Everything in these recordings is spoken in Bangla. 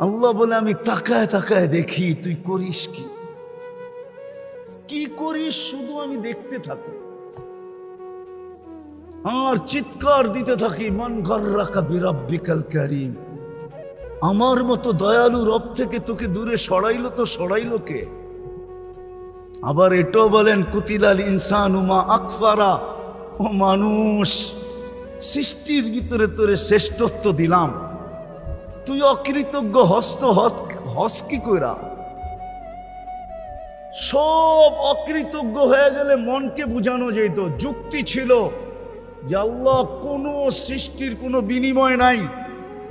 আল্লাহ বলে আমি তাকায় তাকায় দেখি তুই করিস কি, কি করিস শুধু আমি দেখতে থাকি আর চিৎকার দিতে থাকি, মান গাররাকা বিরাব্বিকাল কারীম, আমার মতো দয়ালু রব থেকে তোকে দূরে সরাইলো তো সরাইলো কে? আবার এটাও বলেন কুতিলাল ইনসানু মা আকফারা, ও মানুষ সৃষ্টির ভিতরে তোরে শ্রেষ্ঠত্ব দিলাম, তুই অকৃতজ্ঞ হস কি কইরা? সব অকৃতজ্ঞ হয়ে গেলে মনকে বুঝানো যেত, যুক্তি ছিল যে আল্লাহ কোনো সৃষ্টির কোনো বিনিময় নাই,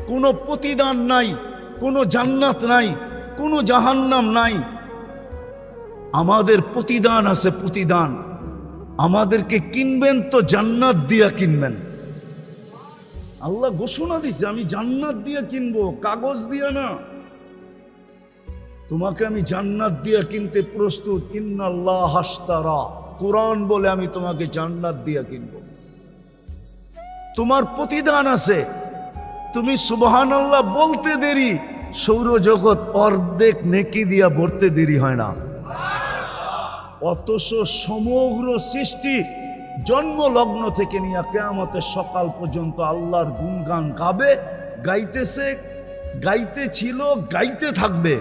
কোনো প্রতিদান নাই, কোনো জান্নাত নাই, কোনো জাহান্নাম নাই, আমাদের প্রতিদান আছে, প্রতিদান আমাদেরকে কিনবেন তো জান্নাত দিয়া কিনবেন। আল্লাহ ঘোষণা দিছে আমি জান্নাত দিয়ে কিনবো, কাগজ দিয়ে না, তোমাকে আমি জান্নাত দিয়ে কিনতে প্রস্তুত। ইন্নাল্লাহ হাশতারা, কোরআন বলে আমি তোমাকে জান্নাত দিয়ে কিনবো। তোমার প্রতিদান আছে, তুমি সুবহানাল্লাহ বলতে দেরি, সৌরজগৎ অর্ধেক নেকি দিয়া ভরতে দেরি হয় না, অথচ সমগ্র সৃষ্টি জন্ম লগ্ন থেকে নিয়ে কিয়ামতের সকাল পর্যন্ত আল্লাহর গুণগান গাবে, গাইতেছে, গাইতেছিল, গাইতে থাকবে।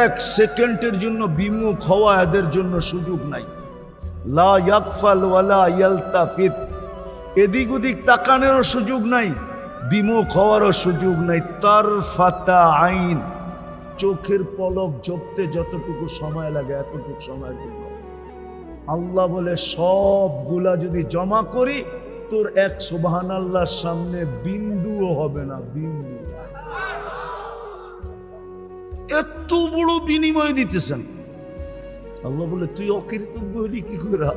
এক সেকেন্ডের জন্য বিমুখ হওয়া এদের জন্য সুযোগ নাই। লা ইয়াকফাল ওয়ালা ইয়ালতাফিত, এদিক ওদিক তাকানোরও সুযোগ নাই, বিমুখ হওয়ারও সুযোগ নাই। তারফাতা আইন, চোখের পলক ঝপতে যতটুকু সময় লাগে এতটুকু সময়ের জন্য আল্লাহ বলে সবগুলা যদি জমা করি তোর এক সুবহানাল্লাহর সামনে বিন্দুও হবে না, বিন্দু। এত বড় বিনিময় দিতেছেন আল্লাহ বলে তুই অকৃতজ্ঞ হলি কি করে?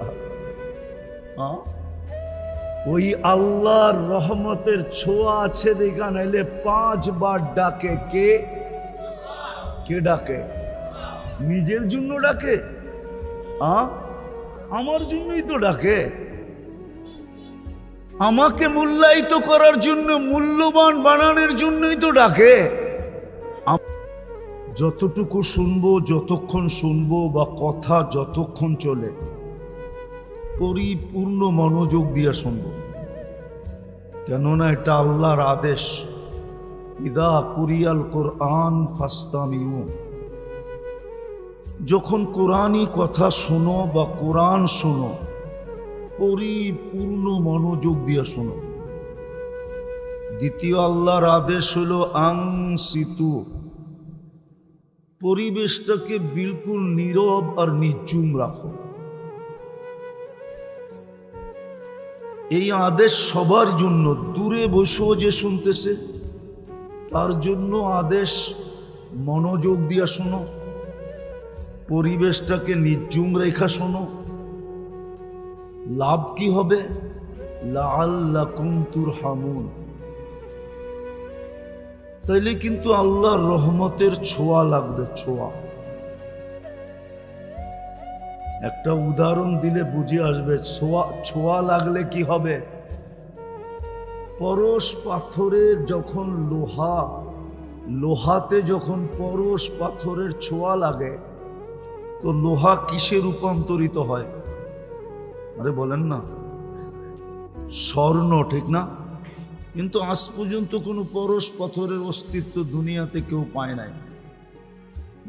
ওই আল্লাহর রহমতের ছোঁয়া আছে দেখা, নাইলে 5 বার ডাকে কে? কে ডাকে? নিজের জন্য ডাকে? আমার জন্যই তো ডাকে, আমাকে মূল্যায়িত করার জন্য, মূল্যবান বানানোর জন্যই তো ডাকে। যতটুকু শুনবো, যতক্ষণ শুনবো বা কথা যতক্ষণ চলে, পরিপূর্ণ মনোযোগ দিয়ে শুনবো, কেননা এটা আল্লাহর আদেশ। ইদা কুরিয়াল কোরআন ফাস্তামিউ, যখন কোরআনই কথা শোনো বা কোরআন শোনো পরিপূর্ণ মনোযোগ দিয়ে শোনো। দ্বিতীয় আল্লাহর আদেশ হলো আনসিতু, পরিবেশটাকে বিলকুল নীরব আর নির্জুম রাখো। এই আদেশ সবার জন্য, দূরে বসেও যে শুনতেছে তার জন্য আদেশ, মনোযোগ দিয়া শোনো, পরিবেশটাকে নির্জুম রেখা শোনো। লাভ কি হবে? লাআল্লাকুম তুরহামুন, তাইলে কিন্তু আল্লাহর রহমতের ছোঁয়া লাগবে, ছোঁয়া। একটা উদাহরণ দিলে বুঝে আসবে ছোঁয়া লাগলে কি হবে। পরশ পাথরের যখন লোহাতে যখন পরশ পাথরের ছোঁয়া লাগে তো লোহা কিসে রূপান্তরিত হয়? আরে বলেন না, স্বর্ণ, ঠিক না? কিন্তু আজ পর্যন্ত কোনো পরশ পাথরের অস্তিত্ব দুনিয়াতে কেউ পায় নাই।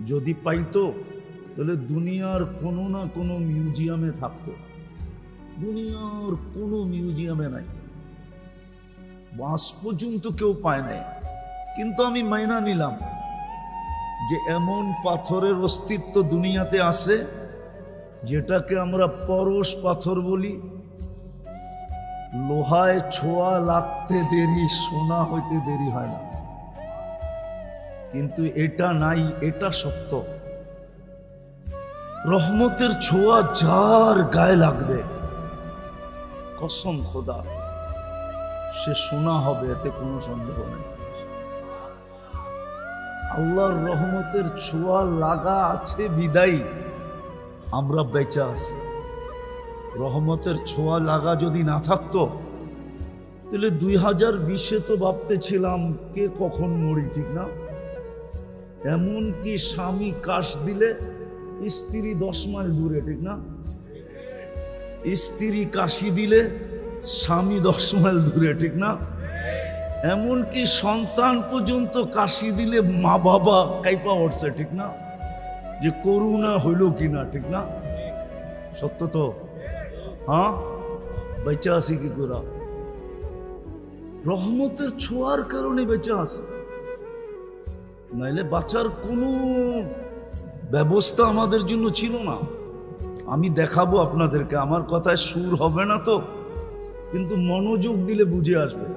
যদি পাইতো তাহলে দুনিয়ার কোনো না কোনো মিউজিয়ামে থাকতো, দুনিয়ার কোনো মিউজিয়ামে নাই, আজ পর্যন্ত কেউ পায় নাই। কিন্তু আমি মাইনা নিলাম যে এমন পাথরের অস্তিত্ব দুনিয়াতে আছে যেটাকে আমরা পরশ পাথর বলি। লোহায় ছোঁয়া লাগতে দেরি, সোনা হইতে দেরি হয় না, কিন্তু এটা নাই, এটা সত্য। রহমতের ছোঁয়া যার গায়ে লাগবে, কসম খোদা, সে সোনা হবে, এতে কোনো সন্দেহ নেই। আল্লাহর রহমতের ছোঁয়া লাগা আছে বিদায়ী আমরা বেঁচে আছি। রহমতের ছোঁয়া লাগা যদি না থাকতো তাহলে 2020-এ তো ভাবতেছিলাম কে কখন মরি, ঠিক না? এমনকি স্বামী কাশ দিলে স্ত্রী 10 মাইল দূরে, ঠিক না? স্ত্রী কাশি দিলে স্বামী 10 মাইল দূরে, ঠিক না? এমনকি সন্তান পর্যন্ত কাশি দিলে মা বাবা কাইপা উঠছে, ঠিক না? যে করুণা হইল কিনা, ঠিক না? সত্য তো? হ্যাঁ, বেঁচে আছি কি করে? রহমতের ছোঁয়ার কারণে বেঁচে আছে, নাইলে বাঁচার কোনো ব্যবস্থা আমাদের জন্য ছিল না। আমি দেখাবো আপনাদেরকে, আমার কথায় সুর হবে না তো, কিন্তু মনোযোগ দিলে বুঝে আসবে।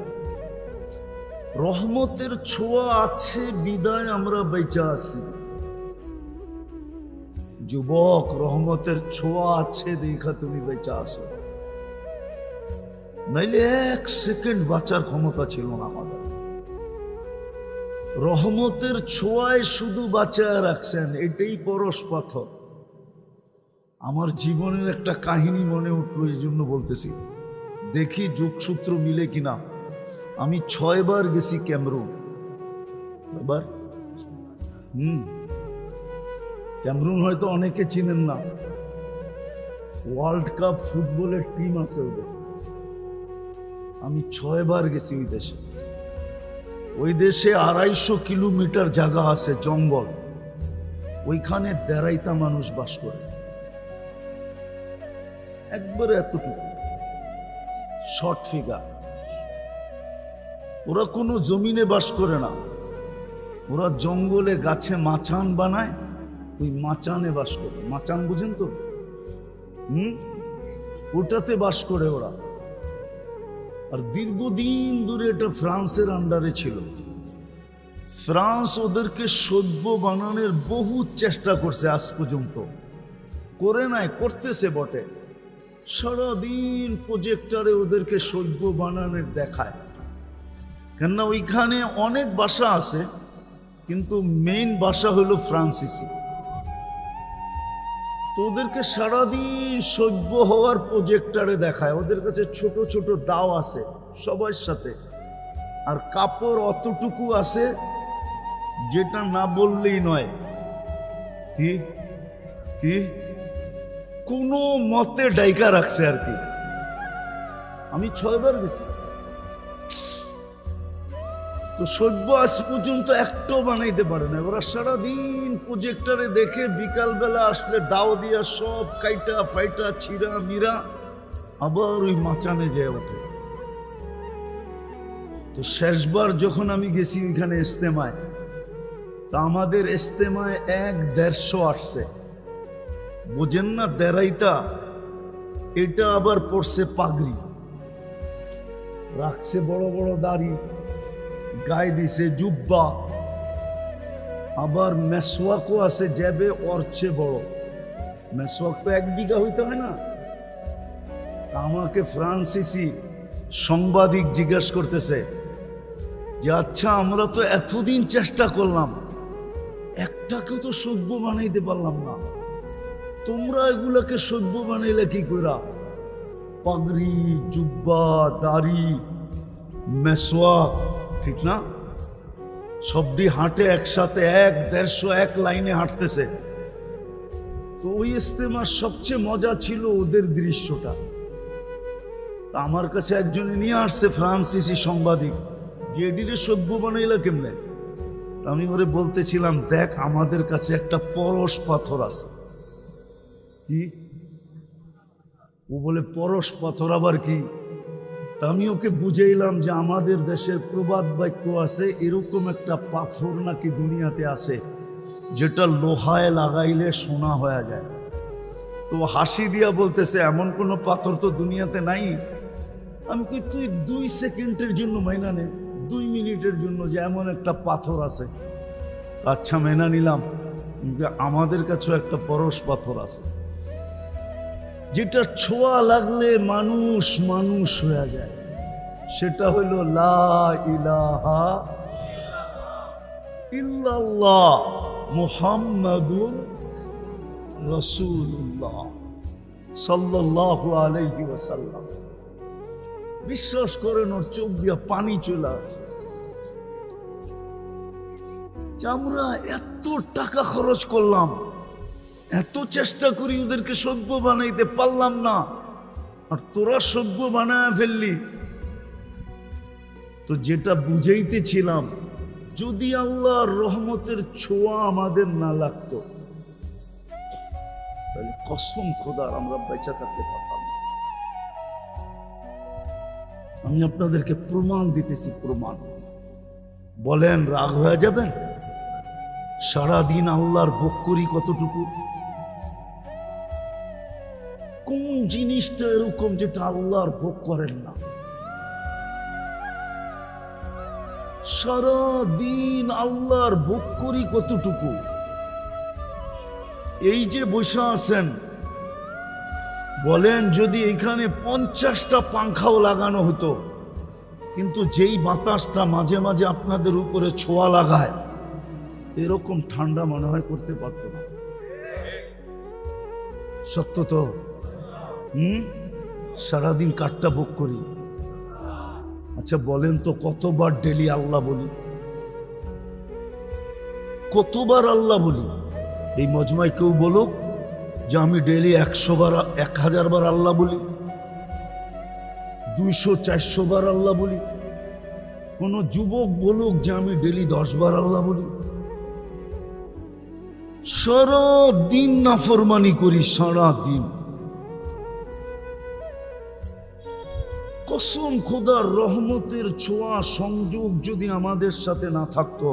রহমতের ছোঁয়া আছে বিদায় আমরা বেঁচে আছি। যুবক, রহমতের ছোঁয়া আছে দেখা তুমি বেঁচে আসো, নাইলে 1 সেকেন্ড বাঁচার ক্ষমতা ছিল না আমাদের। রহমতের ছোঁয়ায় শুধু বাঁচায় রাখছেন, এটাই পরশ পাথর। আমার জীবনের একটা কাহিনী মনে উঠলো, এই জন্য বলতেছি, দেখি যোগসূত্র মিলে কিনা। আমি 6 বার গেছি ক্যামরুন। এবার ক্যামরুন হয়তো অনেকে চিনেন না, ওয়ার্ল্ড কাপ ফুটবলের টিম আছে ওদের। আমি 6 বার গেছি ওই দেশে। ওই দেশে 250 কিলোমিটার জায়গা আছে, জঙ্গল। ওইখানে 1.5টা মানুষ বাস করে, একবারে এতটুকু শর্ট ফিগার। ওরা কোনো জমিনে বাস করে না, ওরা জঙ্গলে গাছে মাচান বানায়, ওই মাচানে বাস করে। মাচান বুঝেন তো? ওটাতে বাস করে ওরা। আর দীর্ঘদিন ধরে এটা ফ্রান্সের আন্ডারে ছিল। ফ্রান্স ওদেরকে সভ্য বানানোর বহু চেষ্টা করছে, আজ পর্যন্ত করে নাই, করতেছে বটে। সারাদিন প্রজেক্টরে ওদেরকে সভ্য বানানোর দেখায়, কেননা ওইখানে অনেক ভাষা আছে, কিন্তু মেইন ভাষা হলো ফ্রান্সিসি। তো ওদেরকে সারাদিন সভ্য হওয়ার প্রজেক্টরে দেখায়। ওদের কাছে ছোট ছোট দাও আছে সবার সাথে, আর কাপড় অতটুকু আছে যেটা না বললেই নয়। কি কি কোনো মতে ডাইকা রাখছে আর কি। আমি 6 বার গেছি, তো সভ্য আজ পর্যন্ত একটাও বানাইতে পারে না। ওরা সারাদিন প্রজেক্টরে দেখে, বিকালবেলা আসলে দাও দিয়া সব কাইটা ফাইটা ছিঁড়া মিরা আবার ওই মাচানে যেয়ে ওঠে। তো শেষবার যখন আমি গেছি ওইখানে ইস্তেমায়, তা আমাদের ইস্তেমায় 1-150 আসছে। বোঝেন না? 1.5টা, এটা আবার পড়ছে পাগড়ি, রাখছে বড় বড় দাড়ি, গায়ে দিছে জুব্বা, আবার মেসওয়াকও আছে যাবে ওর চেয়ে বড়। মেসওয়াক তো 1 বিঘা হইতে হয় না। আমাকে ফ্রান্সিসি সাংবাদিক জিজ্ঞাসা করতেছে যে, আচ্ছা আমরা তো এতদিন চেষ্টা করলাম, একটাকেও তো সভ্য বানাইতে পারলাম না, তোমরা এগুলাকে সভ্য বানাইলে কি কইরা? পাগড়ি, জুব্বা, দাড়ি, মেসওয়াক, ঠিক না? সবটি হাঁটে একসাথে, 1-150 এক লাইনে হাঁটতেছে। তো ওই ইস্তেমার সবচেয়ে মজা ছিল ওদের দৃশ্যটা। আমার কাছে একজনে নিয়ে আসছে, ফ্রান্সিসি সাংবাদিক, গেডিরে সভ্য বানাইলা কেমনে? আমি ওরে বলতেছিলাম, দেখ আমাদের কাছে একটা পরশ পাথর আছে। কি? ও বলে পরশ পাথর আবার কি? আমি ওকে বুঝাইলাম যে আমাদের দেশের প্রবাদ বাক্য আছে, এরকম একটা পাথর নাকি দুনিয়াতে আছে যেটা লোহায় লাগাইলে সোনা হয়ে যায়। তো হাসি দিয়া বলতেছে, এমন কোনো পাথর তো দুনিয়াতে নাই। আমি কই, তুই 2 সেকেন্ডের জন্য মাইনা নে, 2 মিনিটের জন্য, যে এমন একটা পাথর আছে। আচ্ছা মেনা নিলাম, আমাদের কাছেও একটা পরশ পাথর আছে যেটা ছোঁয়া লাগলে মানুষ মানুষ হয়ে যায়। সেটা হইল লা ইলাহা ইল্লাল্লাহ মুহাম্মাদুর রাসূলুল্লাহ সাল্লাল্লাহু আলাইহি ওয়াসাল্লাম। বিশ্বাস করেন, ওর চোখ দিয়া পানি চলে আসে। যে আমরা এত টাকা খরচ করলাম, এত চেষ্টা করি ওদেরকে সভ্য বানাইতে পারলাম না, আর তোরা সভ্য বানায় ফেললি। তো যেটা বুঝাইতেছিলাম, যদি আল্লাহর রহমতের ছোঁয়া আমাদের না লাগতো তাহলে কসম খোদার আমরা বেঁচে থাকতে পারতাম না। আমি আপনাদেরকে প্রমাণ দিতেছি, প্রমাণ। বলেন রাগ হয়ে যাবেন? সারাদিন আল্লাহর ভোগ করি কতটুকু? কোন জিনিসটা এরকম যেটা আল্লাহর ভোগ করেন না? সারাদিন আল্লাহর ভোগ করি কতটুকু? এই যে বসে আছেন, বলেন যদি এখানে 50টা পাংখাও লাগানো হতো, কিন্তু যেই বাতাসটা মাঝে মাঝে আপনাদের উপরে ছোঁয়া লাগায়, এরকম ঠান্ডা মনে হয় করতে পারত না। সত্য তো? সারাদিন কাঠটা ভোগ করি। আচ্ছা বলেন তো, কতবার ডেলি আল্লাহ বলি? কতবার আল্লাহ বলি? এই মজমায় কেউ বলুক যে আমি ডেলি 100 বার, 1000 বার আল্লাহ বলি, 200-400 বার আল্লাহ বলি। কোন যুবক বলুক যে আমি ডেলি 10 বার আল্লাহ বলি। সারা দিন নাফরমানি করি, সারা দিন। কসম খোদার রহমতের ছোঁয়া সংযোগ যদি আমাদের সাথে না থাকতো,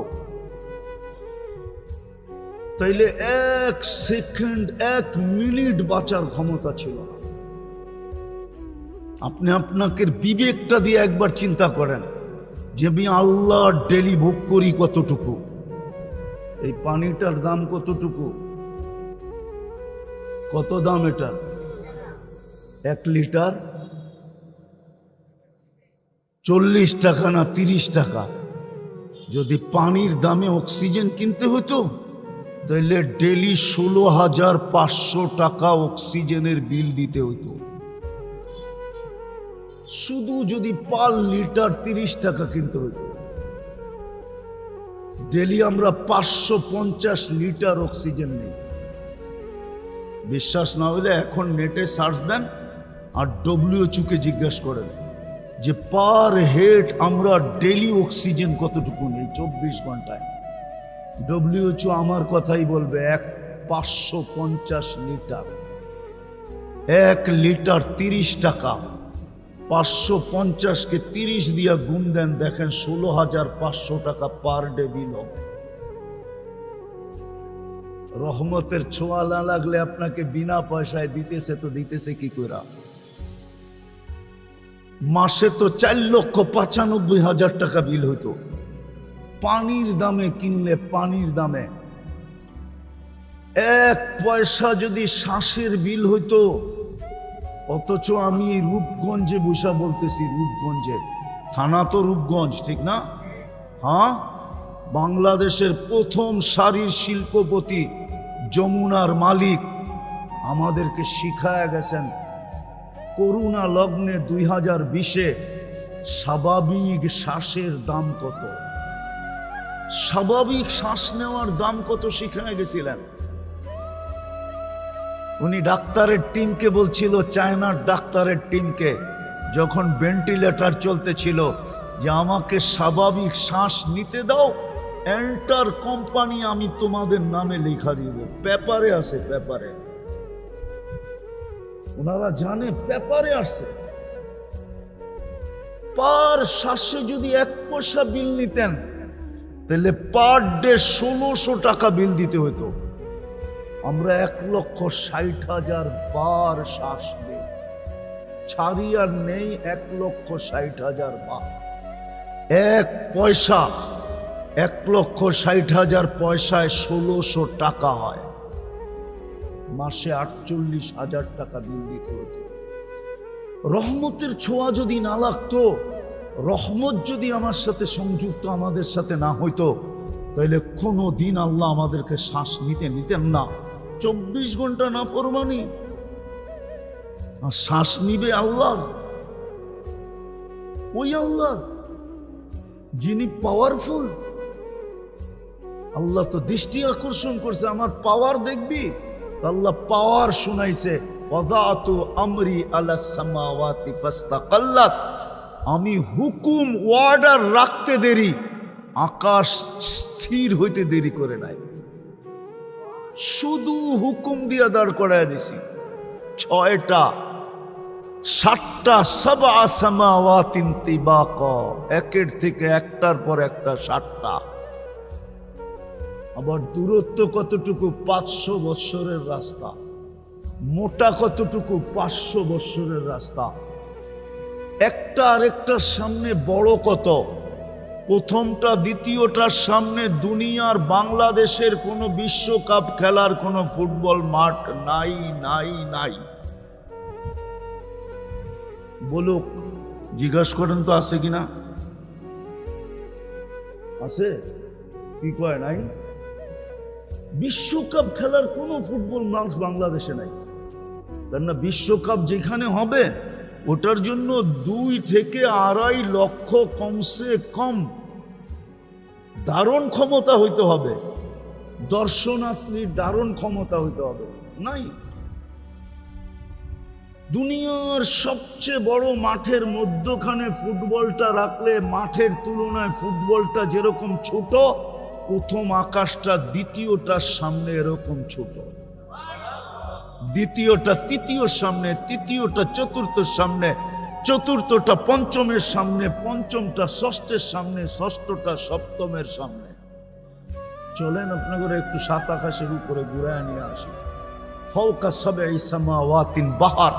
তাইলে 1 সেকেন্ড 1 মিনিট বাঁচার ক্ষমতা ছিল না। আপনি আপনাকে বিবেকটা দিয়ে একবার চিন্তা করেন যে আমি আল্লাহ ডেলি ভোগ করি কতটুকু। এই পানিটার দাম কতটুকু? কত দাম এটা? 1 লিটার 40 টাকা না 30 টাকা? যদি পানির দামে অক্সিজেন কিনতে হতো তাহলে ডেলি 16,500 টাকা অক্সিজেনের বিল দিতে হতো। শুধু যদি পার লিটার 30 টাকা কিনতে হতো, ডেলি আমরা 550 লিটার অক্সিজেন নেই। বিশ্বাস না হলে এখন নেটে সার্চ দেন আর WHO কে জিজ্ঞাসা করেন যে পার হেড আমরা ডেলি অক্সিজেন কতটুকু নেই 24 ঘন্টায়। WHO আমার কথাই বলবে 550 লিটার। 1 লিটার 30 টাকা, 550-কে 30 দিয়া গুণ দেন, দেখেন 16,500 টাকা পার ডে বিল হবে। রহমতের ছোঁয়া না লাগলে আপনাকে বিনা পয়সায় দিতেছে, তো দিতেছে কি কইরা? মাসে তো 4,95,000 টাকা বিল হইতো পানির দামে কিনলে। পানির দামে 1 পয়সা যদি শ্বাসের বিল হইতো। অথচ আমি রূপগঞ্জে বসা বলতেছি, রূপগঞ্জে, থানা তো রূপগঞ্জ, ঠিক না? হ্যাঁ, বাংলাদেশের প্রথম সারির শিল্পপতি যমুনার মালিক আমাদেরকে শিখায় গেছেন করোনা লগ্নে 2020-এ স্বাভাবিক শ্বাসের দাম কত, স্বাভাবিক শ্বাস নেওয়ার দাম কত শিখায় গেছিলেন। উনি ডাক্তারের টিমকে বলছিল, চায়নার ডাক্তারের টিমকে, যখন ভেন্টিলেটর চলতেছিল, যে আমাকে স্বাভাবিক শ্বাস নিতে দাও, এন্টার কোম্পানি আমি তোমাদের নামে লেখা দিব। পেপারে আছে, পেপারে, ওনারা জানে পেপারে আছে। পার শ্বাসে যদি 1 পয়সা বিল নিতেন তাহলে পার ডে 1600 টাকা বিল দিতে হতো। আমরা 1,60,000 বার শ্বাস নেই, ছাড়ি আর নেই 1,60,000 বার। 1 পয়সা, 1,60,000 পয়সায় 1600 টাকা হয়। মাসে 48,000 টাকা বিল দিতে হতো। রহমতের ছোঁয়া যদি না লাগতো, রহমত যদি আমার সাথে সংযুক্ত আমাদের সাথে না হইতো, তাহলে কোনো দিন আল্লাহ আমাদেরকে শ্বাস নিতেন না। 24 ঘন্টা নাফরমানি, আর শ্বাস নিবে আল্লাহ, ওই আল্লাহ যিনি পাওয়ারফুল। আল্লাহ তো দৃষ্টি আকর্ষণ করছে, আমার পাওয়ার দেখবি। আল্লাহ পাওয়ার শুনাইছে, ওয়াদাতু আমরি আলা সামাওয়াতি ফাস্তাকাল্লাত, আমি হুকুম অর্ডার রাখতে দেরি, আকাশ স্থির হইতে দেরি করে নাই। শুধু হুকুম দিয়া দাঁড় করায় দিছি। 6টা 7টা সাবআ সামাওয়াতিন তিবাকা, একের থেকে একটার পর একটা 7টা। আবার দূরত্ব কতটুকু? 500 বৎসরের রাস্তা। মোটা কতটুকু? 500 বৎসরের রাস্তা। একটা আরেকটার সামনে বড় কত? প্রথমটা দ্বিতীয়টার সামনে দুনিয়ার বাংলাদেশের কোনো বিশ্বকাপ খেলার কোনো ফুটবল মাঠ নাই নাই নাই। বলুক, জিজ্ঞাসা করেন তো আছে কিনা? আছে? কি কয় নাই? বিশ্বকাপ খেলার কোনো ফুটবল মাঠ বাংলাদেশে নাই। কেননা বিশ্বকাপ যেখানে হবে ওটার জন্য 2 থেকে 2.5 লক্ষ কমসে কম ধারণ ক্ষমতা হইতে হবে, দর্শনার্থীর ধারণ ক্ষমতা হইতে হবে। নাই। দুনিয়ার সবচেয়ে বড় মাঠের মধ্যখানে ফুটবলটা রাখলে মাঠের তুলনায় ফুটবলটা যেরকম ছোট, প্রথম আকাশটা দ্বিতীয়টার সামনে এরকম ছোট, দ্বিতীয়টা তৃতীয়র সামনে, তৃতীয়টা চতুর্থের সামনে, চতুর্থটা পঞ্চমের সামনে, পঞ্চমটা ষষ্ঠের সামনে, ষষ্ঠটা সপ্তমের সামনে। চলেন আপনাদের একটু 7 আকাশের উপরে ঘুরায় নিয়ে আসি। ফাওকা সাবঈ সামাওয়াতিন বাহার,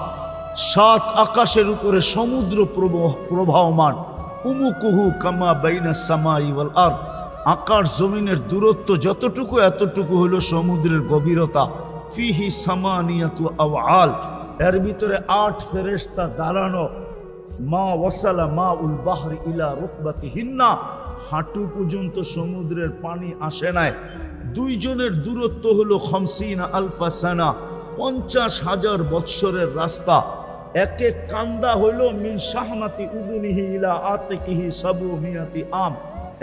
7 আকাশের উপরে সমুদ্র প্রবাহমান। উমুকুহু কামা বাইনাস সামাই ওয়াল আরদ, আকাশ জমিনের দূরত্ব যতটুকু এতটুকু হলো সমুদ্রের গভীরতা। ফিহি সামানিয়াতু আওয়াল, এর ভিতরে 8 ফেরেশতা দাঁড়ানো। মা ওয়াসালা মা উল বাহরি ইলা রুকবাতিহিন্না, হাঁটু পর্যন্ত সমুদ্রের পানি আসে নাই। 2 জনের দূরত্ব হলো 50 আলফা সানা, 50,000 বৎসরের রাস্তা। এক এক কান্দা হইল মিন শাহনাতি উদুনিহি ইলা আতিকিহি 700 আম,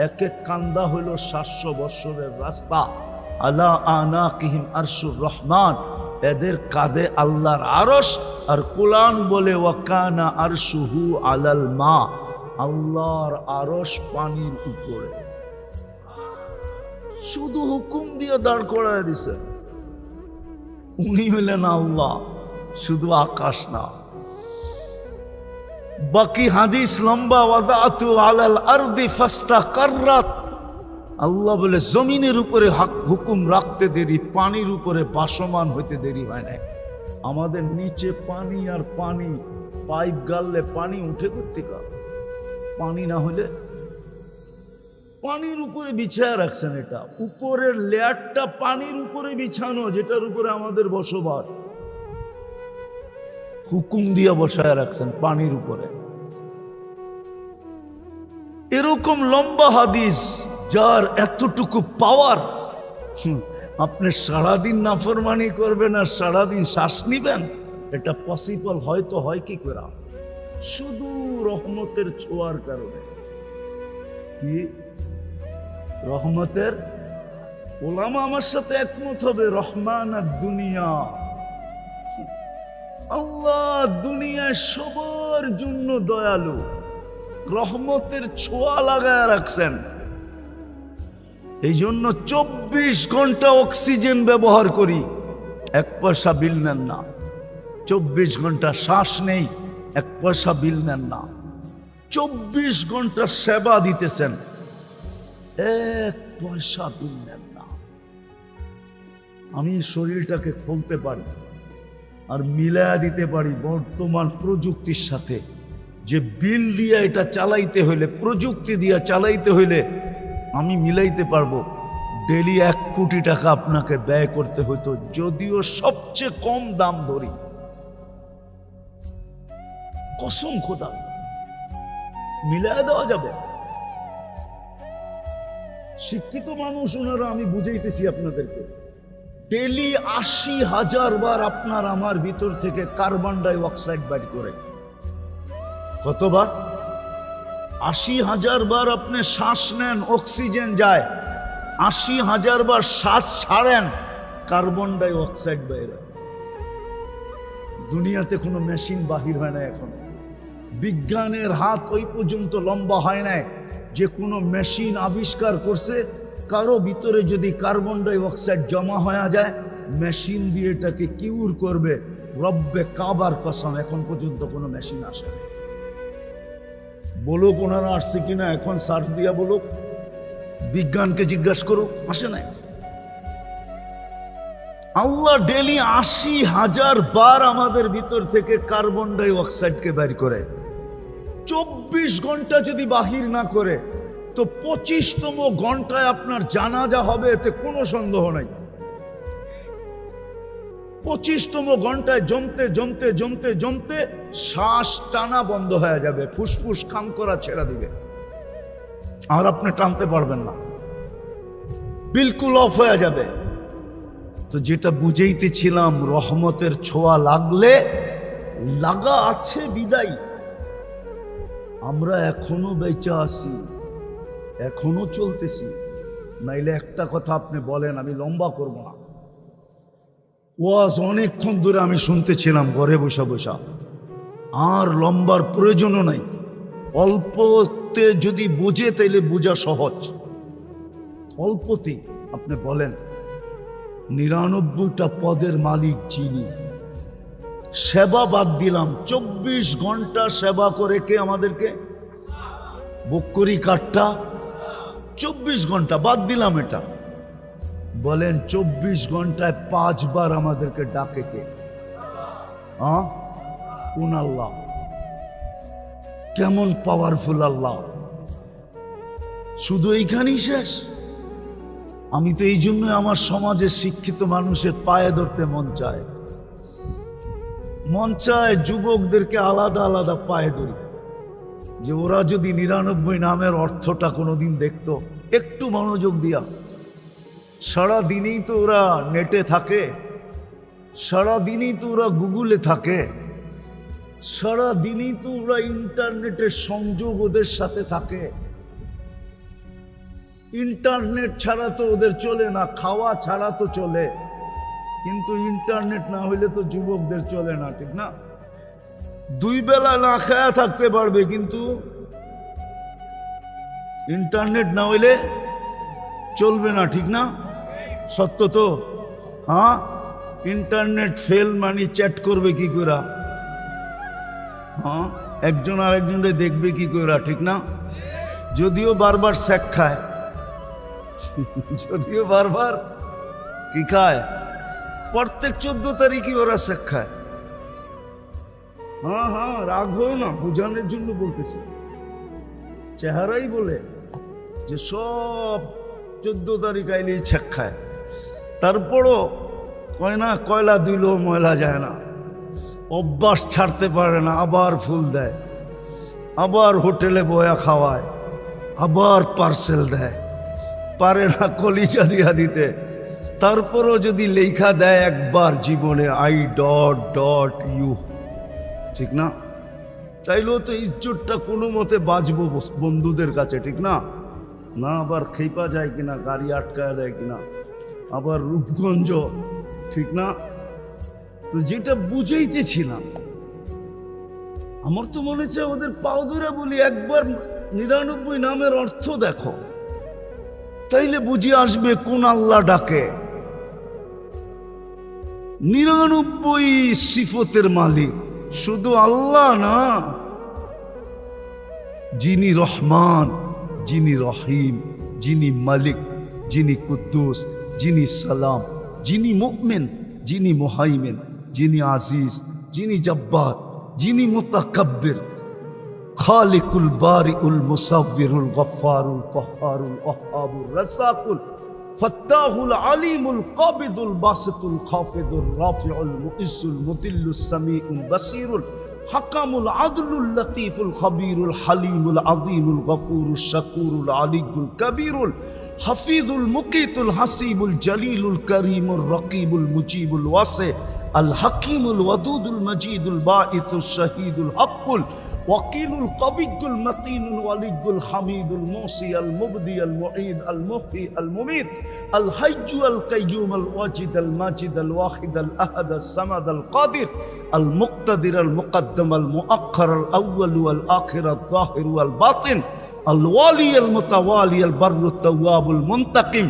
এক এক কান্দা হইল 700 বৎসরের রাস্তা। আলা আনাকিহিম আরশুর রহমান, এদের কাঁধে আল্লাহর আরশ। আর কুরআন বলে ওয়াকানা আরশুহু আলাল মা, আল্লাহর আরশ পানির উপরে। শুধু হুকুম দিয়ে দাঁড় করায় দিছে। উনি হলেন আল্লাহ, শুধু আকাশ না। বাকি হাদিস লম্বা, ওয়াদাতু আলাল আরদি ফাস্তাকাররাত, আল্লাহ বলে জমিনের উপরে হুকুম রাখতে দেরি, পানির উপরে ভাসমান হইতে দেরি হয় না। আমাদের নিচে পানি আর পানি, পাইপ গাললে পানি উঠে করতে কার, পানি না হলে পানির উপরে বিছায়া রাখছেন। এটা উপরের লেয়ারটা পানির উপরে বিছানো, যেটার উপরে আমাদের বসবাস। হুকুম দিয়া বসায় রাখছেন পানির উপরে। এরকম লম্বা হাদিস যার এতটুকু পাওয়ার, আপনি সারাদিন নাফরমানি করবেন আর সারাদিন শ্বাস নিবেন, এটা পসিবল হয়তো হয় কি করে? শুধু রহমতের ছোঁয়ার কারণে। কি রহমতের? ওলামা আমার সাথে একমত হবে, রহমান আর দুনিয়া। আল্লাহ দুনিয়ায় সবার জন্য দয়ালু, রহমতের ছোঁয়া লাগায় রাখছেন। এই জন্য 24 ঘন্টা অক্সিজেন ব্যবহার করি, 1 পয়সা বিল নেন না। 24 ঘন্টা শ্বাস নেই, 1 পয়সা বিল নেন না। 24 ঘন্টা সেবা দিতেছেন, 1 পয়সা বিল নেন না। আমি শরীরটাকে খুলতে পারি আর মিলায়া দিতে পারি বর্তমান প্রযুক্তির সাথে। যে বিল দিয়ে এটা চালাইতে হইলে, প্রযুক্তি দিয়ে চালাইতে হইলে আমি মিলাইতে পারবো। ডেলি 1 কোটি টাকা আপনাকে ব্যয় করতে হইতো, যদিও সবচেয়ে কম দাম ধরি। কসম খোদা, মিলাইয়া দেওয়া যাবে। শিক্ষিত মানুষ ওনারা, আমি বুঝাইতেছি আপনাদেরকে। ডেলি 80,000 বার আপনার আমার ভিতর থেকে কার্বন ডাই অক্সাইড বাইর করে। কতবার? 80,000 বার আপনি শ্বাস নেন, অক্সিজেন যায়। 80,000 বার শ্বাস ছাড়েন, কার্বন ডাই অক্সাইড বাইরে। দুনিয়াতে কোনো মেশিন বাহির হয় না এখন। বিজ্ঞানের হাত ওই পর্যন্ত লম্বা হয় নাই যে কোনো মেশিন আবিষ্কার করছে কারো ভিতরে যদি কার্বন ডাই অক্সাইড জমা হয়ে যায় মেশিন দিয়ে এটাকে কিউর করবে। রব্বে কাবার কসম, এখন পর্যন্ত কোনো মেশিন আসে না। বলুক ওনারা আসছে কিনা, এখন সার্চ দিয়া বলুক, বিজ্ঞানকে জিজ্ঞাসা করুক, আসে নাই। আল্লাহ ডেলি 80,000 বার আমাদের ভিতর থেকে কার্বন ডাই অক্সাইডকে বের করে। 24 ঘন্টা যদি বাহির না করে তো 25তম ঘন্টায় আপনার জানাজা হবে, এতে কোনো সন্দেহ নাই। 25তম ঘন্টায় জমতে জমতে জমতে জমতে শ্বাস টানা বন্ধ হয়ে যাবে, ফুসফুস কাম করা ছেড়ে দিবে, আর আপনি টানতে পারবেন না, বিলকুল অফ হয়ে যাবে। তো যেটা বুঝাইতেছিলাম, রহমতের ছোঁয়া লাগলে লাগা আছে বিদায় আমরা এখনো বেঁচে আছি, এখনো চলতেছি। নাইলে একটা কথা আপনি বলেন, আমি লম্বা করব না, ওয়াজ অনেকক্ষণ ধরে আমি শুনতেছিলাম ঘরে বসা বসা, আর লম্বার প্রয়োজনও নাই। অল্পতে যদি বুঝে তাইলে বোঝা সহজ। অল্পতে আপনি বলেন 99টা পদের মালিক যিনি, সেবা বাদ দিলাম, 24 ঘন্টা সেবা করে কে আমাদেরকে? বকরি কাঠটা 24 ঘন্টা বাদ দিলাম এটা। বলেন 24 ঘন্টায় 5 বার আমাদেরকে ডাকে কে? কোন আল্লাহ? কেমন পাওয়ারফুল আল্লাহ! শুধু এইখানেই শেষ? আমি তো এই জন্য আমার সমাজের শিক্ষিত মানুষের পায়ে ধরতে মন চায়, যুবকদেরকে আলাদা আলাদা পায়ে ধরি, যে ওরা যদি 99 নামের অর্থটা কোনোদিন দেখতো, একটু মনোযোগ দিয়া। সারা দিনই তো ওরা নেটে থাকে, সারা দিনই তো ওরা গুগলে থাকে, সারা দিনই তো ওরা ইন্টারনেটের সংযোগ ওদের সাথে থাকে। ইন্টারনেট ছাড়া তো ওদের চলে না, খাওয়া ছাড়া তো চলে, কিন্তু ইন্টারনেট না হইলে তো যুবকদের চলে না, ঠিক না? 2 বেলা না খায়া থাকতে পারবে, কিন্তু ইন্টারনেট না হইলে চলবে না, ঠিক না? সত্য তো? হ্যাঁ, ইন্টারনেট ফেল মানে চ্যাট করবে কি করে? হ্যাঁ, একজন আরেকজনকে দেখবে কি করে, ঠিক না? যদিও বারবার স্যাক খায়, যদিও বারবার কি খায়, প্রত্যেক 14 তারিখই ওরা স্যাক খায়। হ্যাঁ, রাগ হও না, বোঝানোর জন্য বলতেছি। চেহারাই বলে যে সব 14 তারিখ আইলেই ছ্যাক খায়। তারপরও কয় না, কয়লা দিলেও ময়লা যায় না, অভ্যাস ছাড়তে পারে না, আবার ফুল দেয়, আবার হোটেলে বয়া খাওয়ায়, আবার পার্সেল দেয়, পারে না কলিজা দিয়া দিতে। তারপরও যদি লেখা দেয় একবার জীবনে I.U, ঠিক না? তাইলেও তো ইজ্জতটা কোনো মতে বাঁচবো বন্ধুদের কাছে, ঠিক না? না আবার খেপা যায় কিনা, গাড়ি আটকায় দেয় কিনা, আবার রূপগঞ্জ, ঠিক না? তো যেটা বুঝাইতেছিলাম, আমার তো মনে হচ্ছে ওদের পাও ধরে বলি, একবার 99 নামের অর্থ দেখো, তাইলে বুঝে আসবে কোন আল্লাহ ডাকে। 99 সিফতের মালিক শুধু আল্লাহ না, যিনি রহমান, যিনি রহিম, যিনি মালিক, যিনি কুদ্দুস, যিনি সালাম, যিনি মুমিন, যিনি মুহাইমিন, যিনি আজিজ, যিনি জব্বার, যিনি মুতাকাব্বির, খালিকুল বারিউল মুসাব্বিরুল গফফারুল কহ্হারুল ওয়াহ্হাবুর রাসাকুল ফাত্তাহুল আলিমুল কাবিদুল বাসিতুল খাফিদুর রাফিউল মুইজ্জুল মুদিল্লুস সামিউল বাসিরুল হাকামুল আদলুল লতীফুল খবীরুল হালিমুল আযীমুল গফুরুশ শাকুরুল আলিয়ুল কবীরুল হাফিজুল মুকিতুল হাসিবুল জলিলুল করিমুর রকিবুল মুজিবুল ওয়াসি আল হাকিমুল ওয়াদুদুল মাজিদুল বাঈসুশ শাহীদুল হাক্কুল ওয়াকিলুল কবিয়্যুল মাতিনুল ওয়ালিয়্যুল হামিদুল মুসি আল মুবদি আল মুঈদ আল মুহয়ি আল মুমীত আল হাইয়্যু আল কাইয়্যুম আল ওয়াজিদ আল মাজিদ আল ওয়াহিদ আল আহাদ আস সামাদ আল কাদির আল মুক্তাদির আল মুকদ্দম আল মুআক্খার আল আউয়াল ওয়াল আখির আল যাহির ওয়াল বাতিন আল ওয়ালি আল মুতাওয়ালি আল বাররু তাওয়াবুল মুনতাকিম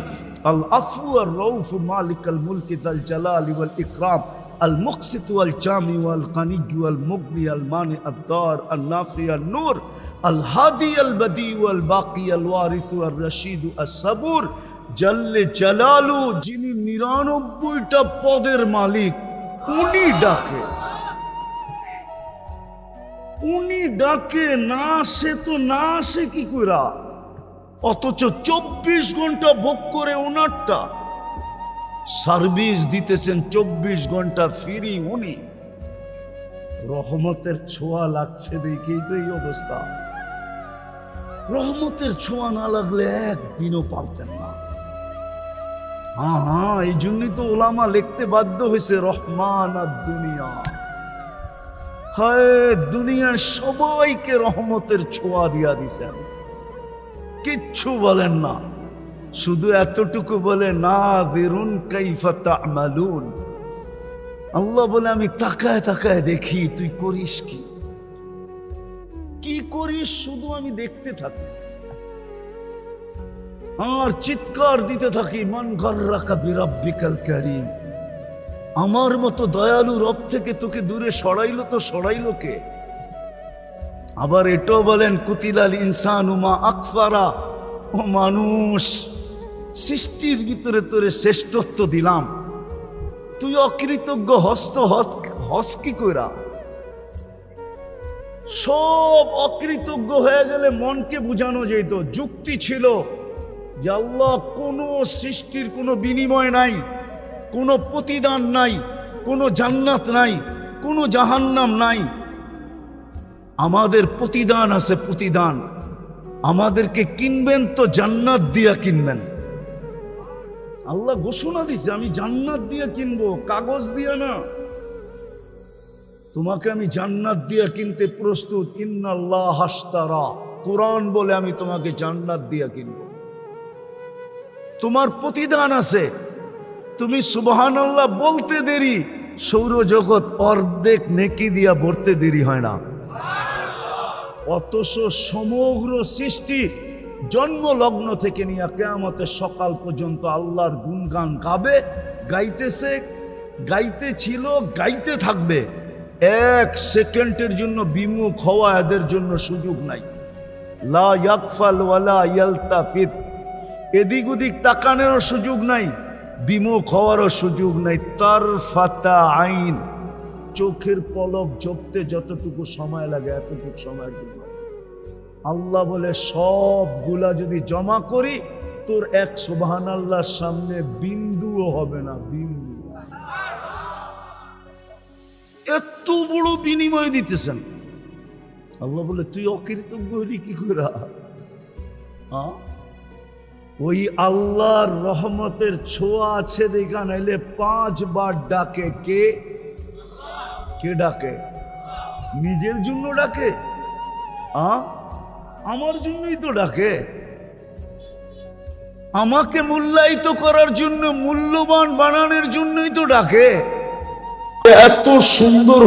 আল আফু আর রউফ মালিক আল মুলক যাল জালালি ওয়াল ইকরাম المقسط والجامع والغني والمغني المانع الضار النافع النور الهادي البديع والباقي الوارث الرشيد الصبور جل جلاله যিনি 99টা পদের মালিক উনি ডাকে না আসে তো না আসে কি কইরা অথচ 24 ঘন্টা ভোগ করে ওনারটা সার্ভিস দিতেছেন 24 ঘন্টা ফ্রি উনি রহমতের ছোঁয়া লাগছে দেখেই তো এই অবস্থা রহমতের ছোঁয়া না লাগলে একদিনও পারতেন না হ্যাঁ এই জন্যই তো ওলামা লিখতে বাধ্য হয়েছে রহমান আর দুনিয়া হায় দুনিয়ার সবাইকে রহমতের ছোঁয়া দিয়া দিছেন কিচ্ছু বলেন না শুধু এতটুকু বলে নাযিরুন কাইফা তা'মালুন আল্লাহ বলে আমি তাকায় তাকায় দেখি তুই করিস কি করিস শুধু আমি দেখতে থাকি আর চিৎকার দিতে থাকি মান গাররাকা বিরাব্বিকাল কারীম আমার মতো দয়ালু রব থেকে তোকে দূরে সরাইলো কে আবার এটাও বলেন কুতিলাল ইনসানু মা আকফারা ও মানুষ সৃষ্টির ভিতরে তোরে শ্রেষ্ঠত্ব দিলাম তুই অকৃতজ্ঞ হস কি কইরা সব অকৃতজ্ঞ হয়ে গেলে মনকে বুঝানো যেত যুক্তি ছিল যে আল্লাহ কোনো সৃষ্টির কোনো বিনিময় নাই কোনো প্রতিদান নাই কোনো জান্নাত নাই কোনো জাহান্নাম নাই আমাদের প্রতিদান আছে প্রতিদান আমাদেরকে কিনবেন তো জান্নাত দিয়া কিনবেন আল্লাহ ঘোষণা দিছে আমি জান্নাত দিয়ে কিনবো কাগজ দিয়ে না তোমাকে আমি জান্নাত দিয়ে কিনতে প্রস্তুত ইন্নাল্লাহ হাশতারা কুরআন বলে আমি তোমাকে জান্নাত দিয়ে কিনবো তোমার প্রতিদান আছে তুমি সুবহানাল্লাহ বলতে দেরি সৌরজগৎ অর্ধেক নেকি দিয়া ভরতে দেরি হয় না অথচ সমগ্র সৃষ্টি জন্ম লগ্ন থেকে নিয়ে কিয়ামতের সকাল পর্যন্ত আল্লাহর গুণগান গাবে গাইতেছে গাইতে ছিল গাইতে থাকবে এক সেকেন্ডের জন্য বিমুখ হওয়া এদের জন্য সুযোগ নাই লা ইয়াগফাল ওয়ালা ইয়ালতাফিত এদিক ওদিক তাকানোরও সুযোগ নাই বিমুখ হওয়ারও সুযোগ নাই তারফাতা আইন চোখের পলক ঝপতে যতটুকু সময় লাগে এতটুকু সময়ের জন্য আল্লাহ বলে সবগুলা যদি জমা করি তোর এক সুবহানাল্লাহর সামনে বিন্দুও হবে না বিন্দু এত বড় বিনিময় দিতেছেন আল্লাহ বলে তুই অকৃতজ্ঞ হলি কি করে ওই আল্লাহর রহমতের ছোঁয়া আছে দেখা নাইলে 5 বার ডাকে কে ডাকে নিজের জন্য ডাকে আমার জন্যই তো ডাকে আমাকে মূল্যায়িত করার জন্য মূল্যবান বানানোর জন্যই তো ডাকে এত সুন্দর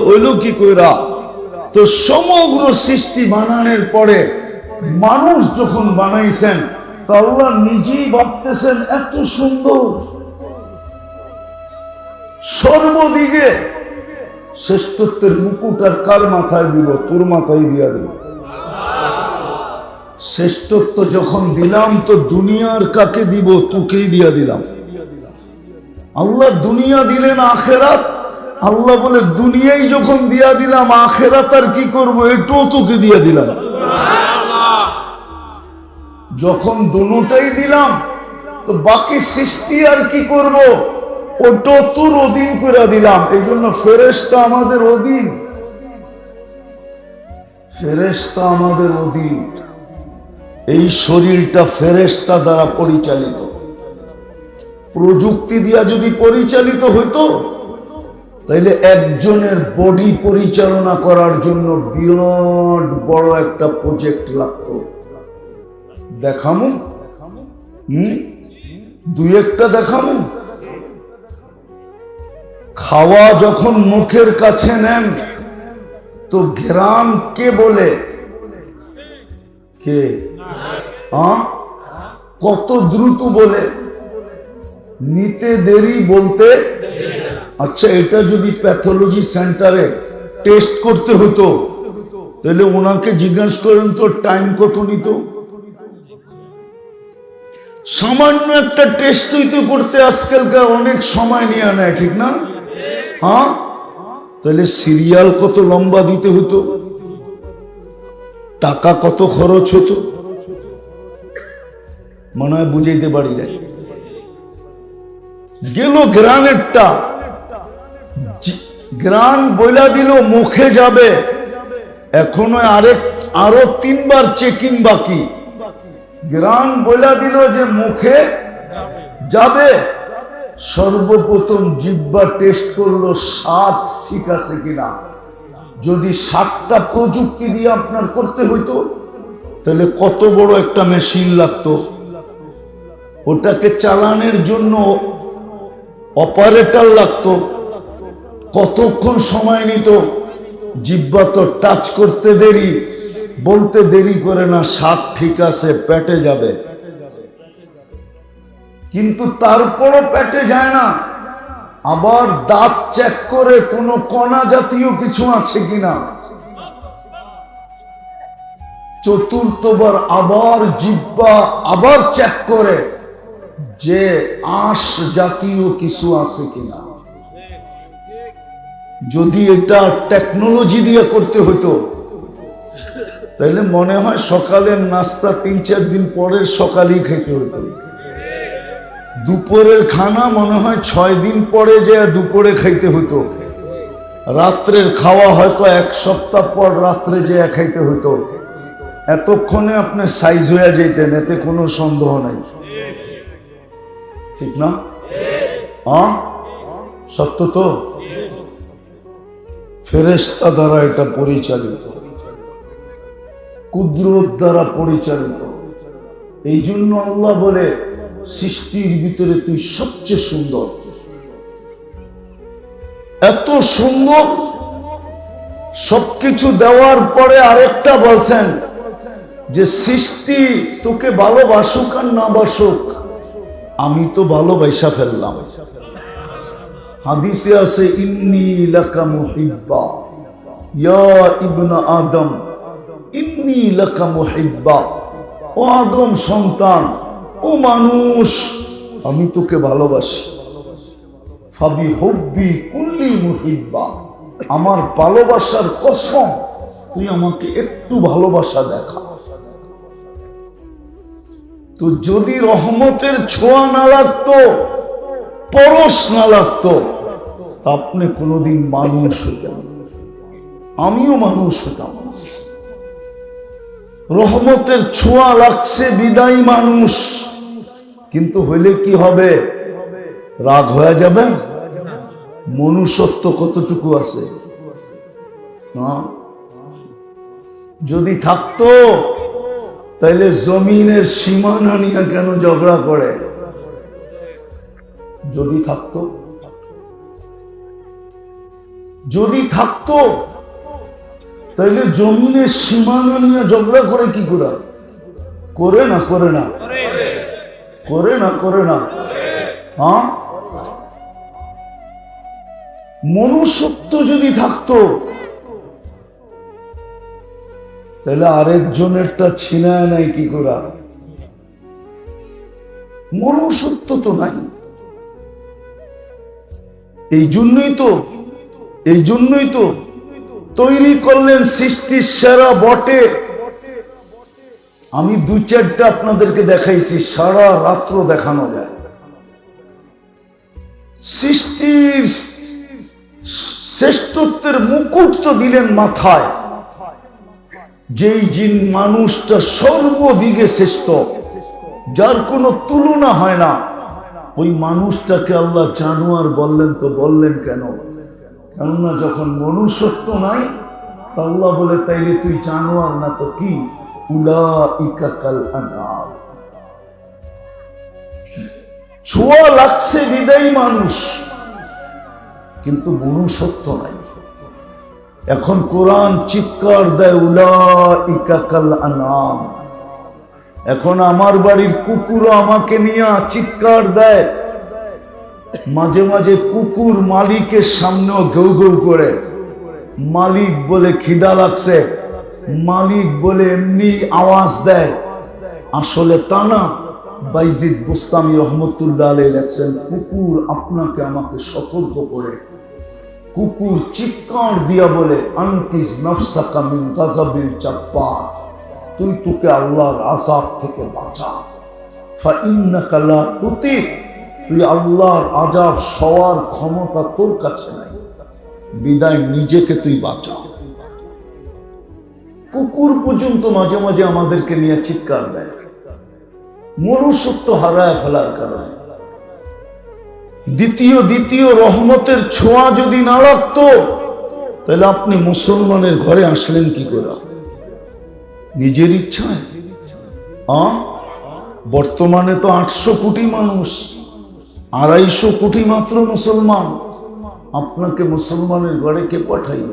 হইল কি কইরা তো সমগ্র সৃষ্টি বানানোর পরে মানুষ যখন বানাইছেন তা আল্লাহ নিজেই ভাবতেছেন এত সুন্দর সর্বদিকে শ্রেষ্ঠত্বের মুকুট আর কার মাথায় দিল তোর মাথায় দিয়া দিল শ্রেষ্ঠত্ব যখন দিলাম তো দুনিয়ার কাকে দিব তোকেই দিয়া দিলাম আল্লাহ দুনিয়া দিলেন আখেরাত আল্লাহ বলে দুনিয়াই যখন দিয়া দিলাম আখেরাত আর কি করবো এটাও তোকে দিয়া দিলাম যখন দুটোটাই দিলাম তো বাকি সৃষ্টি আর কি করব ওটা তোর অধীন করে দিলাম এই জন্য ফেরেশতা আমাদের অধীন ফেরেশতা আমাদের অধীন এই শরীরটা ফেরেশতা দ্বারা পরিচালিত প্রযুক্তি দিয়া যদি পরিচালিত হইতো তাইলে একজনের বডি পরিচালনা করার জন্য বিরাট বড় একটা প্রজেক্ট লাগতো। দেখামু দুই একটা দেখামু। খাওয়া যখন মুখের কাছে নেন তো ঘ্রাণ কে বলে? কে? কত দ্রুত বলে? নিতে দেরি, বলতে। আচ্ছা, এটা যদি প্যাথোলজি সেন্টারে টেস্ট করতে হতো তাহলে ওনাকে জিজ্ঞাসা করেন তো টাইম কত নিত? সামান্য একটা টেস্ট হইতে করতে আজকালকার অনেক সময় নিয়ে নেয়, ঠিক না? হ্যাঁ, তাহলে সিরিয়াল কত লম্বা দিতে হতো, টাকা কত খরচ হতো, মনে হয় বুঝাইতে পারি না। গেল গ্রানেরটা, গ্রান বইলা দিল মুখে যাবে, এখনো আরো 3 বার চেকিং বাকি। গ্রান বইলা দিল যে মুখে যাবে, সর্বপ্রথম জিহ্বা টেস্ট করলো স্বাদ ঠিক আছে কিনা। যদি 7টা প্রযুক্তি দিয়ে আপনার করতে হইতো তাহলে কত বড় একটা মেশিন লাগতো। ওটাকে চালানোর জন্য অপারেটর লাগতো, কতক্ষণ সময় নিত। জিহ্বা তো টাচ করতে দেরি, বলতে দেরি করে না, স্বাদ ঠিক আছে, পেটে যাবে। কিন্তু তারপরও পেটে যায় না, আবার দাঁত চেক করে কোনো কণা জাতীয় কিছু আছে কিনা। চতুর্থবার আবার জিহ্বা আবার চেক করে যে আঁশ জাতীয় কিছু আছে কিনা। যদি এটা টেকনোলজি দিয়ে করতে হতো তাহলে মনে হয় সকালের নাস্তা 3-4 দিন পরের সকালেই খেতে হতো। দুপুরের খানা মনে হয় 6 দিন পরে যে দুপুরে খাইতে হতো। রাত্রের খাওয়া হয়তো 1 সপ্তাহ পর রাত্রে যে খাইতে হতো। এতক্ষণে আপনি সাইজ হয়ে যেতেন, এতে কোনো সন্দেহ নাই, ঠিক না? হ্যাঁ, সত্য তো। ফেরেশতা দ্বারা এটা পরিচালিত, কুদরত দ্বারা পরিচালিত। এই জন্য আল্লাহ বলে সৃষ্টির ভিতরে তুই সবচেয়ে সুন্দর। এত সুন্দর সবকিছু দেওয়ার পরে আরেকটা বলছেন যে সৃষ্টি তোকে ভালোবাসুক আর না বাসুক, আমি তো ভালোবাসা ফেললাম। হাদিসে আছে ইন্নী লাকা মুহিব্বা, ইয়া ইবনা আদম ইন্নী লাকা মুহিব্বা। ও আদম সন্তান, ও মানুষ, আমি তোকে ভালোবাসি। ফাবি হুব্বি কুল্লি মুহিব্বা, আমার ভালোবাসার কসম তুই আমাকে একটু ভালোবাসা দেখা। তো যদি রহমতের ছোঁয়া না লাগতো, পরশ না লাগতো, আপনি কোনোদিন মানুষ হতেন, আমিও মানুষ হতাম। রহমতের ছোঁয়া লাগছে বিদায়ী মানুষ, কিন্তু হইলে কি হবে? রাগ হয়ে যাবেন? মনুষ্যত্ব কতটুকু আছে না? যদি থাকতো তাইলে জমিনের সীমানা নিয়ে কেন ঝগড়া করে? যদি থাকতো, যদি থাকতো তাইলে জমিনের সীমানা নিয়ে ঝগড়া করে কি করে? করে না, করে না, করে না, করে না। হ্যাঁ, মনুষ্যত্ব যদি থাকতো তাহলে আরেকজনেরটা ছিনায় নাই কি করা? মনুষ্যত্ব তো নাই। এই জন্যই তো তৈরি করলেন সৃষ্টির সেরা বটে। আমি 2-4টা আপনাদেরকে দেখাইছি, সারা রাত্র দেখানো যায়। সৃষ্টির শ্রেষ্ঠত্বের মুকুট তো দিলেন মাথায়, যেই জিন মানুষটা সর্বদিকে শ্রেষ্ঠ, যার কোনো তুলনা হয় না, ওই মানুষটাকে আল্লাহ জানোয়ার বললেন। তো বললেন কেন? কেননা যখন মনুষ্যত্ব নাই, আল্লাহ বলে তাইলে তুই জানোয়ার না তো কি, উলাইকা কাল আনআম। ছোঁয়া লাগছে বিদায়ী মানুষ, কিন্তু মনুষ্যত্ব নাই। এখন কোরআন চিৎকার দেয় উলাইকা কাল আনআম। এখন আমার বাড়ির কুকুরও আমাকে নিয়ে চিৎকার দেয়। মাঝে মাঝে কুকুর মালিকের সামনেও ঘেউ ঘেউ করে, মালিক বলে খিদা লাগছে, মালিক বলে এমনি আওয়াজ দেয়। আসলে তা না। বাইজিদ বুস্তামি রহমতুল্লাহ আলাইহি লেখছেন, কুকুর আপনাকে আমাকে সতর্ক করে। কুকুর চিৎকার দিয়া বলে, আনকিস নাফসাকা মিন গাযাবিল জাব্বার, তুই তোকে আল্লাহর আযাব থেকে বাঁচা। ফাইন্নাকা লা তুতিক, তুই আল্লাহর আযাব সওয়ার ক্ষমতা তোর কাছে নাই, বিদায় নিজেকে তুই বাঁচা। কুকুর পর্যন্ত মাঝে মাঝে আমাদেরকে নিয়ে চিৎকার দেয়, মনুষ্যত্ব হারায় ফেলার কারণে। দ্বিতীয় রহমতের ছোঁয়া যদি না লাগতো, তাহলে আপনি মুসলমানের ঘরে আসলেন কি করে? নিজের ইচ্ছায়? বর্তমানে তো 800 কোটি মানুষ, 250 কোটি মাত্র মুসলমান। আপনাকে মুসলমানের ঘরে কে পাঠাইল?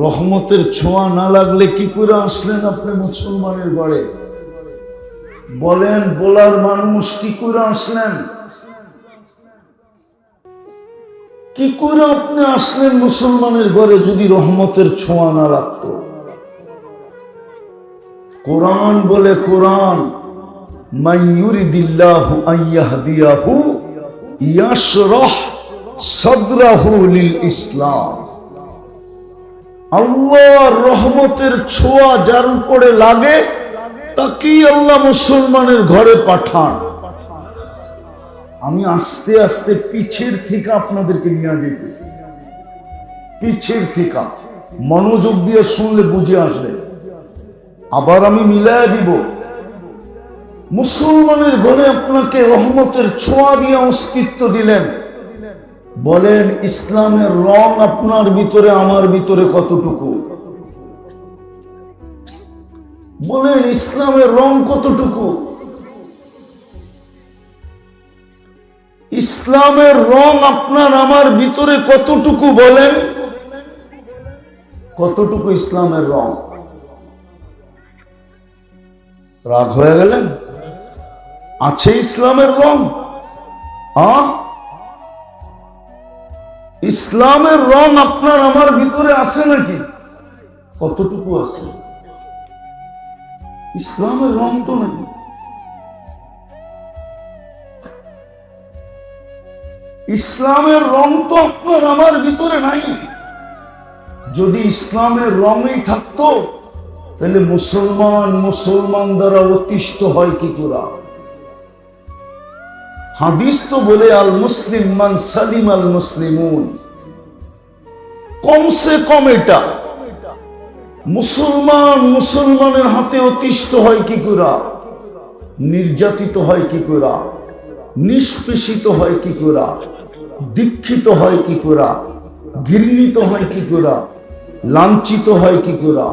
রহমতের ছোঁয়া না লাগলে কি করে আসলেন আপনি মুসলমানের ঘরে? বলেন, বলার মানুষ কি করে আসলেন? কি করে আপনি আসলেন মুসলমানের ঘরে যদি রহমতের ছোঁয়া না লাগতো? কোরআন বলে, কোরআন মান ইউরিদিল্লাহু আন ইয়াহদিয়াহু ইয়াশরাহ সাদরাহু লিল ইসলাম। আল্লাহর রহমতের ছোঁয়া যার উপরে লাগে তাকেই আল্লাহ মুসলমানের ঘরে পাঠান। আমি আস্তে আস্তে পিছের থেকে আপনাদেরকে নিয়ে যেতেছি, পিছের থেকে মনোযোগ দিয়ে শুনলে বুঝে আসবে। আবার আমি মিলায়া দিব। মুসলমানের ঘরে আপনাকে রহমতের ছোঁয়া দিয়ে অস্তিত্ব দিলেন। বলেন, ইসলামের রং আপনার ভিতরে আমার ভিতরে কতটুকু? বলেন, ইসলামের রং কতটুকু? ইসলামের রং আপনার আমার ভিতরে কতটুকু? বলেন, কতটুকু ইসলামের রং? রাগ হয়ে গেলেন? আছে ইসলামের রং? ইসলামের রং আপনার আমার ভিতরে আছে নাকি? কতটুকু আছে? ইসলামের রং তো নাই। ইসলামের রং তো আপনার আমার ভিতরে নাই। যদি ইসলামের রঙই থাকতো, তাহলে মুসলমান দ্বারা অতিষ্ঠ হয় কি করে? হাদিস তো বলে, আল মুসলিম মান সালিম আল মুসলিমুন। কমসে কম এটা, মুসলমানের হাতে অতিষ্ঠ হয় কি করে? নির্যাতিত হয় কি করে? নিষ্পেষিত হয় কি করে? দীক্ষিত হয় কি করে? ঘৃণিত হয় কি করে? লাঞ্ছিত হয় কি করে?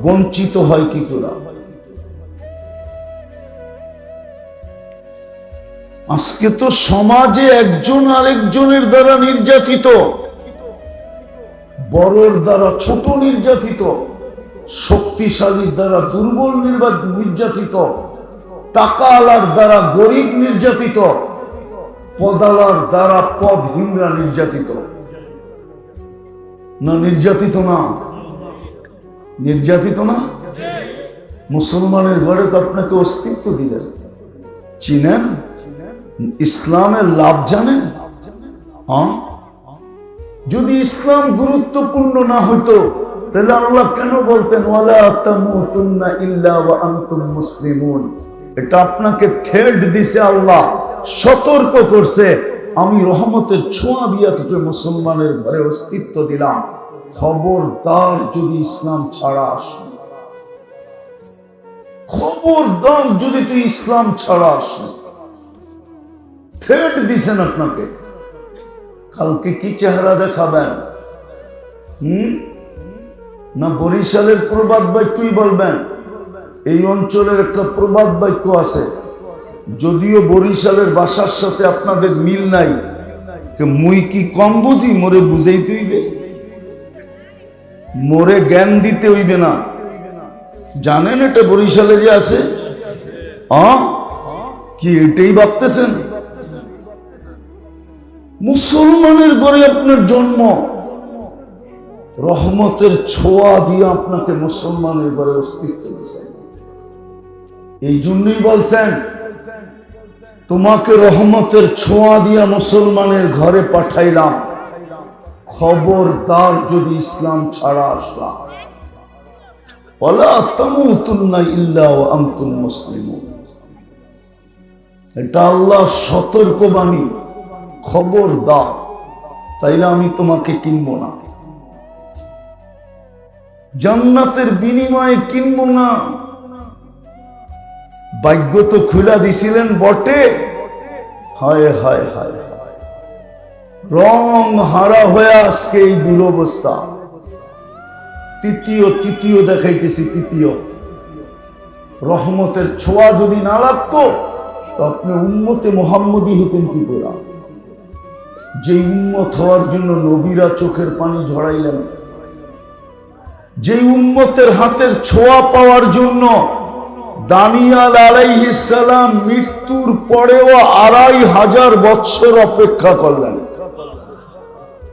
বঞ্চিত হয় কি করে? আজকে তো সমাজে একজন আরেকজনের দ্বারা নির্যাতিত, বড়র দ্বারা ছোট নির্যাতিত, শক্তিশালীর দ্বারা দুর্বল নির্যাতিত, টাকাওয়ালার দ্বারা গরিব নির্যাতিত, পদালার দ্বারা পদহীনরা নির্যাতিত। না নির্যাতিত না? নির্যাতিত না? মুসলমানের ঘরে তো আপনাকে অস্তিত্ব দিলেন। চিনেন? ইসলামের লাভ জানেন? যদি ইসলাম গুরুত্বপূর্ণ না হতো, তাহলে আল্লাহ কেন বলতেন ওয়ালা তামুতুন্না ইল্লা ওয়া আনতুম মুসলিমুন? এটা আপনাকে থ্রেট দিছে, আল্লাহ সতর্ক করছে, আমি রহমতের ছোঁয়া দিয়া তোকে মুসলমানের ঘরে অস্তিত্ব দিলাম। খবরদার যদি ইসলাম ছাড়া আস, খবরদার যদি তুই ইসলাম ছাড়া আস। থ্রেট দিছেন আপনাকে, কালকে কি চেহারা দেখাবেন? না বরিশালের প্রবাদ বাক্যই বলবেন? এই অঞ্চলের একটা প্রবাদ বাক্য আছে, যদিও বরিশালের ভাষার সাথে আপনাদের মিল নাই, মুই কি কম বুঝি, মোরে বুঝাইতে হইবে, মোরে জ্ঞান দিতে হইবে না। জানেন এটা বরিশালে যে আছে? কি এটাই ভাবতেছেন? মুসলমানের ঘরে আপনার জন্ম, রহমতের ছোঁয়া দিয়ে আপনাকে মুসলমানের ঘরে অস্তিত্ব দিয়েছেন। এই জন্যই বলছেন তোমাকে রহমতের ছোঁয়া দিয়া মুসলমানের ঘরে পাঠাইলাম, খবরদার যদি ইসলাম ছাড়া আসলাম, ওয়ালা তামুতুন্না ইল্লা ওয়া আনতুম মুসলিমুন। এটা আল্লাহর সতর্কবাণী, খবরদার, তাইলে আমি তোমাকে কিনবো না, জান্নাতের বিনিময়ে কিনবো না। ভাগ্য তো খুলা দিছিলেন বটে, হায় হায় হায় হায়, রং হারা হয়ে আজকে এই দুরবস্থা। তৃতীয় দেখাইতেছি, তৃতীয়, রহমতের ছোঁয়া যদি না লাগতো তো আপনি উম্মতে মুহাম্মদী হতেন কি করে? যে উম্মত হওয়ার জন্য নবীরা চোখের পানি ঝরাইলেন, যে উম্মতের হাতের ছোঁয়া পাওয়ার জন্য দানিয়াল আলাইহিস সালাম মৃত্যুর পরেও 2500 বছর অপেক্ষা করলেন।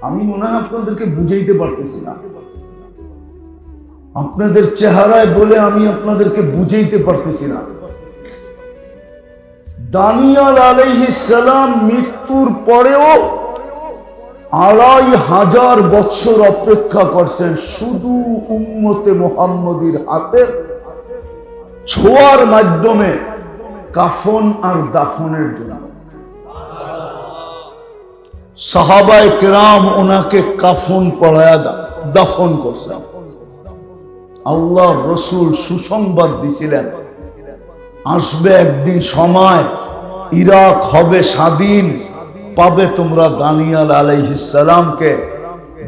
আমি মনে হয় আপনাদেরকে বুঝাইতে পারতেছি না, আপনাদের চেহারায় বলে আমি আপনাদেরকে বুঝাইতে পারতেছি না। দানিয়াল আলাইহিস সালাম মৃত্যুর পরেও 2500 বছর অপেক্ষা করছেন শুধু উম্মতে মুহাম্মদীর হাতের ছোঁয়ার মাধ্যমে কাফন আর দাফনের জন্য। সাহাবায়ে কেরাম ওনাকে কাফন পরায়া দাফন করছেন। আল্লাহর রাসূল সুসংবাদ দিছিলেন, আসবে একদিন সময়, ইরাক হবে স্বাধীন, পাবে তোমরা দানিয়াল আলাইহিস সালামকে,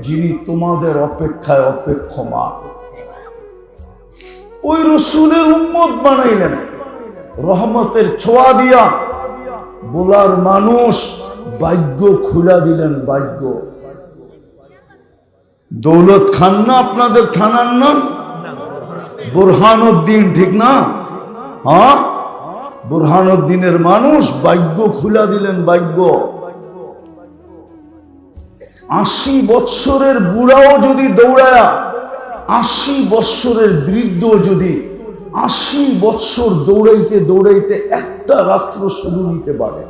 যিনি তোমাদের অপেক্ষায় অপেক্ষমান। ওই রাসূলের উম্মত বানাইলেন, রহমতের ছোঁয়া দিয়া বলার মানুষ, ভাগ্য খুলা দিলেন। ভাগ্য দৌলত খান না আপনাদের থানার নাম? বুরহানুদ্দিন, ঠিক না? হ্যাঁ, বুরহানুদ্দিনের মানুষ, ভাগ্য খুলা দিলেন। ভাগ্য 80 বৎসরের বুড়াও যদি দৌড়ায়া, 80 বৎসরের বৃদ্ধ যদি 80 বৎসর দৌড়াইতে দৌড়াইতে একটা রাত্র শুধু নিতে পারে,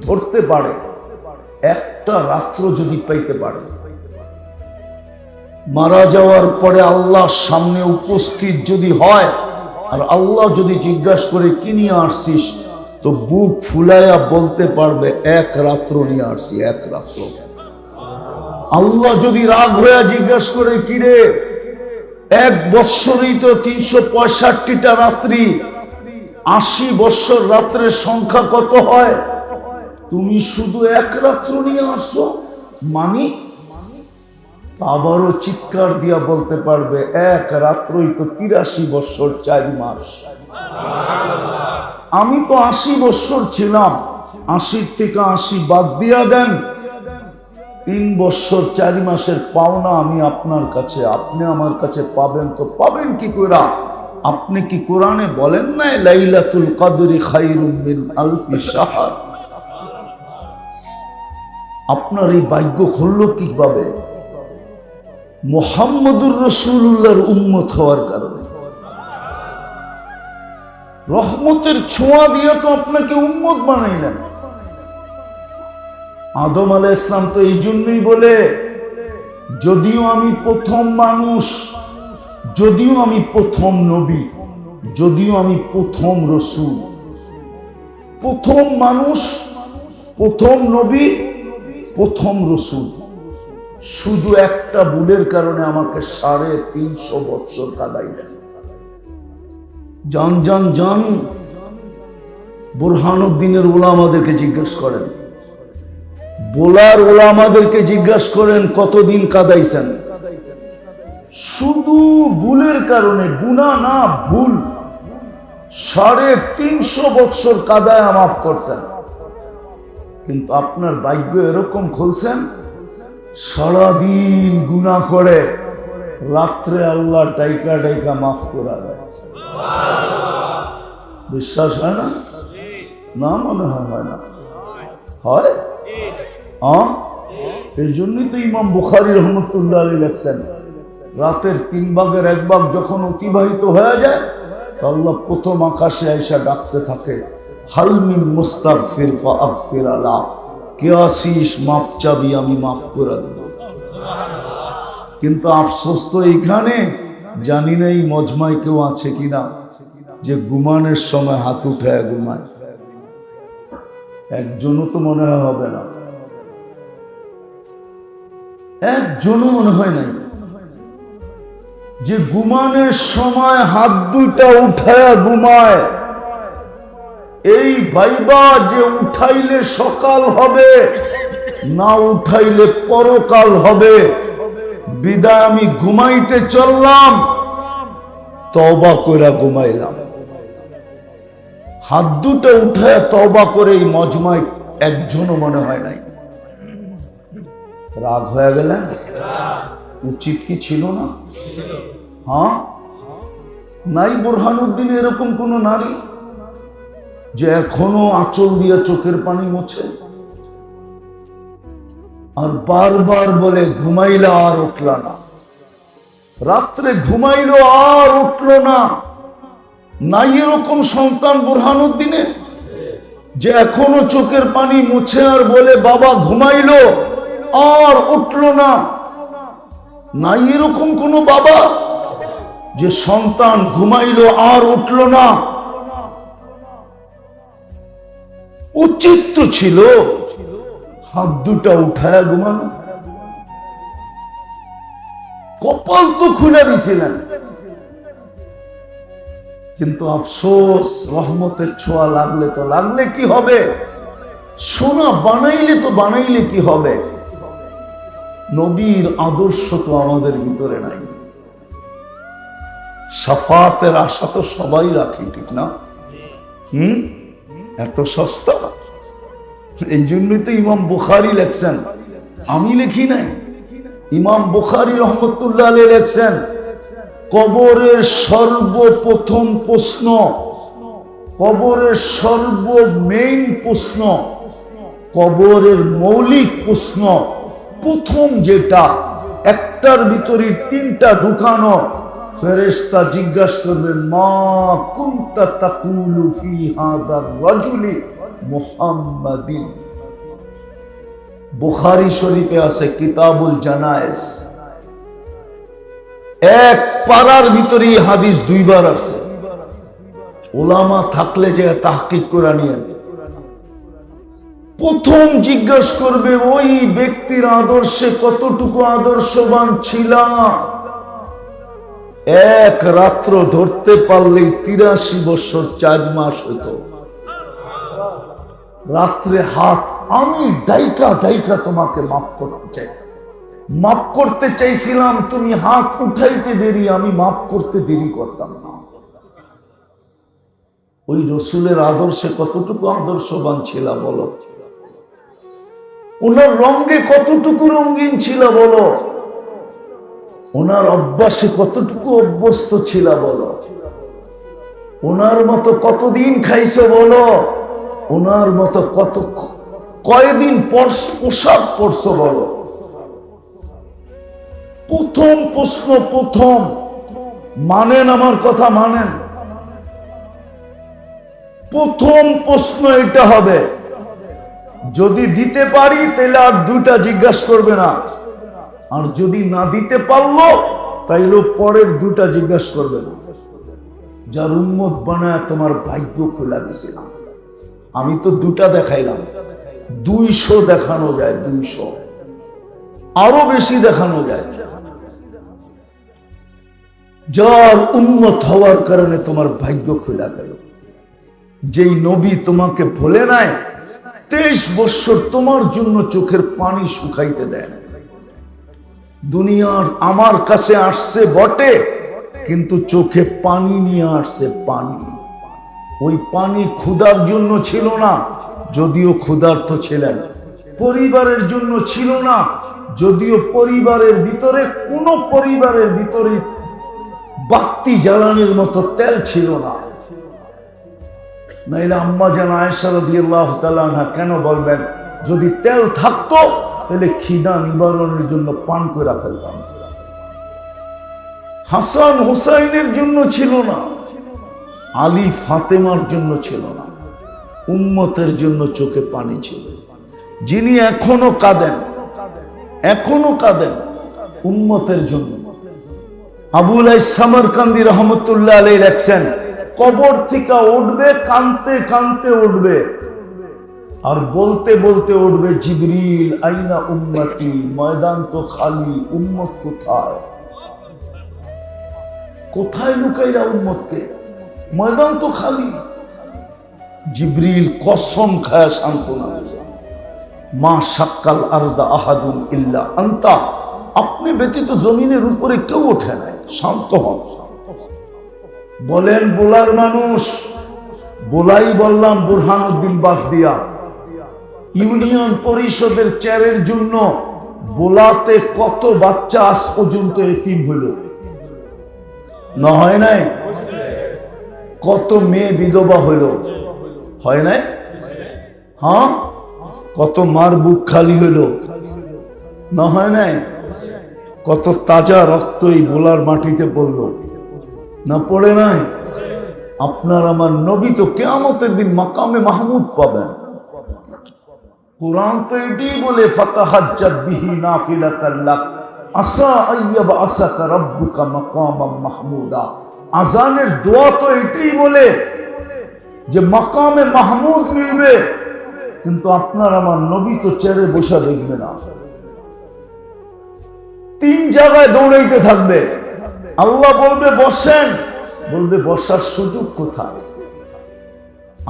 ধরতে পারে, একটা রাত্র যদি পাইতে পারে, মারা যাওয়ার পরে আল্লাহর সামনে উপস্থিত যদি হয়, আর আল্লাহ যদি জিজ্ঞাসা করে কি নিয়ে আসছিস, তো বুক ফুলাইয়া বলতে পারবে এক রাত্র নিয়ে আসছি, এক রাত্র। আল্লাহ যদি রাগ হইয়া জিজ্ঞাসা করে কিরে, 1 বৎসরই তো 365টা রাত্রি, 80 বৎসর রাত্রের সংখ্যা কত হয়? তুমি শুধু এক রাত্র নিয়ে আসো, মানি? আবারও চিৎকার দিয়া বলতে পারবে এক রাত্রই তো 83 বৎসর 4 মাস। আমি তো 80 বৎসর ছিলাম, 80 থেকে 80 বাদ দিয়া দেন, 3 বৎসর 4 মাসের পাওনা আমি আপনার কাছে, আপনি আমার কাছে পাবেন। তো পাবেন কি করে? আপনি কি কোরআনে বলেন না লাইলাতুল কদরি খায়রুম মিন আলফি শাহর? আপনার এই ভাগ্য খুলল কিভাবে? মুহাম্মদুর রাসূলুল্লাহর উম্মত হওয়ার কারণে। রহমতের ছোঁয়া দিয়ে তো আপনাকে উম্মত বানাইলেন। আদম আলাইহিস সালাম তো এই জন্যই বলে, যদিও আমি প্রথম মানুষ, যদিও আমি প্রথম নবী, যদিও আমি প্রথম রাসূল, প্রথম মানুষ, প্রথম নবী, প্রথম রাসূল, শুধু একটা ভুলের কারণে আমাকে 350 বছর কাটাইলেন। জান জান জান, বুরহানুদ্দিনের উলামাদেরকে জিজ্ঞেস করেন, বোলার ওলামাদেরকে জিজ্ঞাসা করেন কতদিন কাদাইছেন, শুধু ভুলের কারণে, গুনাহ না ভুল, 350 বছর কাদায় মাফ করছেন। কিন্তু আপনার ভাগ্য এরকম খুলছেন, সারাদিন গুনাহ করে রাত্রে আল্লাহ ডাইকা ডাইকা মাফ করা যায়। বিশ্বাস হয় না? না মনে হয় না, হয়। এই জন্যই তো ইমাম বুখারী রহমতুল্লাহ আলাইহি লেখছেন, রাতের 3 ভাগের 1 ভাগ যখন অতিবাহিত হয়ে যায়, আল্লাহ প্রথম আকাশে আইসা ডাকতে থাকে, হাল মিন মুস্তাগফির ফাগফির আলা, কে আসিস মাপ চাবি আমি মাফ করে দেব। কিন্তু আফসোস তো এইখানে, জানি না এই মজমায় কেউ আছে কিনা যে ঘুমানোর সময় হাত উঠায় ঘুমায়। একজনও তো মনে হয় হবে না, একজনও মনে হয় নাই যে ঘুমানোর সময় হাত দুইটা উঠায় ঘুমায়। এই ভাইবা যে উঠাইলে সকাল হবে, না উঠাইলে পরকাল হবে, বিদায় আমি ঘুমাইতে চললাম, তওবা কইরা ঘুমাইলাম। হাত দুটো উঠায় তওবা করে এই মজমায় একজনও মনে হয় নাই। রাগ হয়ে গেলেন? উচিত কি ছিল না? হ্যাঁ, নাই বুরহানুদ্দিন এরকম কোন নারী যে এখনো আঁচল দিয়ে চোখের পানি মোছে আর বারবার বলে ঘুমাইলা আর উঠলা না, রাত্রে ঘুমাইলো আর উঠলো না? নাই এরকম সন্তান বুরহানুদ্দিনে যে এখনো চোখের পানি মুছে আর বলে বাবা ঘুমাইলো আর উঠলো না? নাই এরকম কোন বাবা যে সন্তান ঘুমাইলো আর উঠলো না? উচিত তো ছিল হাত দুটা উঠায় ঘুমানো। কপাল তো খুলে দিছিলেন, কিন্তু আফসোস, রহমতের ছোঁয়া লাগলে তো লাগলে কি হবে, সোনা বানাইলে তো বানাইলে কি হবে, নবীর আদর্শ তো আমাদের ভিতরে নাই। শাফাতের আশা তো সবাই রাখি, ঠিক না? এত সস্তা। এই জন্যই তো ইমাম বুখারী লেখছেন, আমি লিখি নাই, ইমাম বুখারী রহমতুল্লাহ আলাইহি লেখছেন, কবরের সর্বপ্রথম প্রশ্ন, কবরের মেইন প্রশ্ন, কবরের মৌলিক প্রশ্ন, প্রথম যেটা, একটার ভিতরে 3টা ঢুকানো, ফেরেশতা জিজ্ঞাসা করবে, মা কুনতা তাকুলু ফি হাদার রাজুলি মুহাম্মাদিন। বুখারী শরীফে আছে কিতাবুল জানায়েজ, এক পারার ভিতরে হাদিস 2 বার আছে। ওলামা থাকলে যে তাহকিক করে নিয়েন, প্রথম জিজ্ঞাসা করবে ওই ব্যক্তির আদর্শে কতটুকু আদর্শবান ছিলাম। এক রাত্র ধরতে পারলেই 83 বছর 4 মাস হতো। রাত্রে হাত, আমি ডাইকা ডাইকা তোমাকে মাফ করতে চাই, মাফ করতে চাইছিলাম, তুমি হাত উঠাইতে দেরি, আমি মাফ করতে দেরি করতাম না। ওই রসুলের আদর্শে কতটুকু আদর্শবান ছিল বলো, ওনার রঙে কতটুকু রঙিন ছিল বলো, ওনার অভ্যাসে কতটুকু অভ্যস্ত ছিল বলো, ওনার মতো কতদিন খাইছো বলো, ওনার মতো কয়দিন পোশাক পরছো বলো। প্রথম প্রশ্ন, প্রথম মানেন, আমার কথা মানেন, প্রথম প্রশ্ন এটা হবে। যদি দিতে পারি তাহলে আর 2টা জিজ্ঞাসা করবে না, আর যদি না দিতে পারলো তাইলে পরের 2টা জিজ্ঞাসা করবে না। যার উম্মত বানায় তোমার ভাগ্য খোলা দিছিলাম, আমি তো 2টা দেখাইলাম, 200 দেখানো যায়, 200 আরো বেশি দেখানো যায়। যার উম্মত হওয়ার কারণে তোমার ভাগ্য খোলা গেল, যেই নবী তোমাকে ভুলে নাই, 23 বছর তোমার জন্য চোখের পানি শুকাইতে দেয় না। দুনিয়ার আমার কাছে আসছে বটে, কিন্তু চোখে পানি নিয়ে আসছে, পানি। ওই পানি ক্ষুধার জন্য ছিল না, যদিও ক্ষুধার্ত ছিলেন। পরিবারের জন্য ছিল না, যদিও পরিবারের ভিতরে কোনো পরিবারের ভিতরে বাতি জ্বালানোর মতো তেল ছিল না। নাইলে আম্মা জান আয়েশা রাদিয়াল্লাহু তাআলা আনহা কেন বলবেন, যদি তেল থাকতো তাহলে খিদা নিবারণের জন্য পান করে ফেলতাম। হাসান হুসাইনের জন্য ছিল না, আলী ফাতেমার জন্য ছিল না, উম্মতের জন্য চোখে পানি ছিল। যিনি এখনো কাঁদেন, এখনো কাঁদেন উম্মতের জন্য। আবুল সামরকান্দি রহমতুল্লাহ আলাইহি লেখছেন, কবর থেকে উঠবে, কানতে কানতে উঠবে, আর বলতে বলতে উঠবে, জিবরিল আইনা উম্মতি, ময়দান তো খালি, উম্মত কোথায়? কোথায় লুকাইলা উম্মতকে? ময়দান তো খালি। জিবরিল কসম খায় সান্ত্বনা দিলেন, মা শাক্কাল আরদা আহাদুন ইল্লা আনতা, আপনি ব্যতীত জমিনের উপরে কেউ ওঠে নাই, শান্ত হন। বলেন বোলার মানুষ, বোলাই বললাম বুরহানুদ্দিন বাদ দিয়া, ইউনিয়ন পরিষদের চেয়ারের জন্য বোলাতে কত বাচ্চা আজ পর্যন্ত এতিম হইল না? হয় নাই? কত মেয়ে বিধবা হইল, হয় নাই? হ্যাঁ, কত মার বুক খালি হইল না? হয় নাই? কত তাজা রক্ত এই বোলার মাটিতে পড়লো না? পড়ে নাই? আপনার আমার নবী তো কিয়ামতের দিন মাকামে মাহমুদ পাবেন। কুরআন তো এটাই বলে, ফাতাহাজ্জাত বিহি নাফিলাতাল লাক আসা আইয়াবা আসাকা রাব্বুকা মাকামাম মাহমুদা। আজানের দোয়া তো এটাই বলে যে মাকামে মাহমুদ মিলবে, কিন্তু আপনার আমার নবী তো চেয়ারে বসা দেখবে না, 3 জায়গায় দৌড়াইতে থাকবে। আল্লাহ বলবে বসেন, বলবে বসার সুযোগ কোথায়?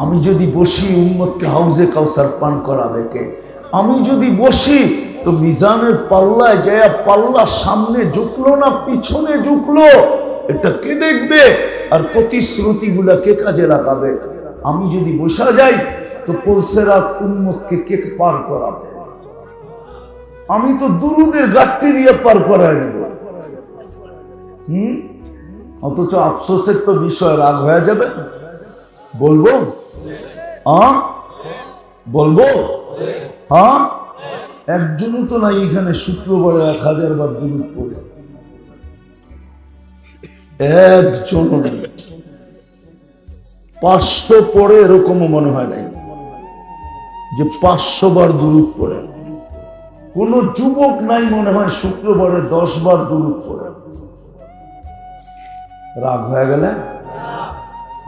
আমি যদি বসি উম্মতকে হাউজে কাউসার পান করাবে কে? আমি যদি বসি তো মিজানের পাল্লায় যায়, পাল্লা সামনে ঝুঁকলো না পিছনে ঝুঁকলো, এটা কে দেখবে? আর প্রতিশ্রুতি গুলা কে কাজে লাগাবে? আমি যদি বসা যাই তো পুলসেরাত উম্মতকে কে পার করাবে? আমি তো দুরুদের গাঠটি দিয়ে পার করাই দেব। অথচ আফসোসের তো বিষয়, রাগ হয়ে যাবে। বলবো বলবো হ্যাঁ, একজনও তো নাই এখানে শুক্রবারে 1000 বার দুরূদ পড়ে, একজনও নেই। 500 পড়ে এরকমও মনে হয় নাই যে 500 বার দুরূদ পড়ে। কোন যুবক নাই মনে হয় শুক্রবারে 10 বার দুরূদ পড়ে। রাগ হয়ে গেলে?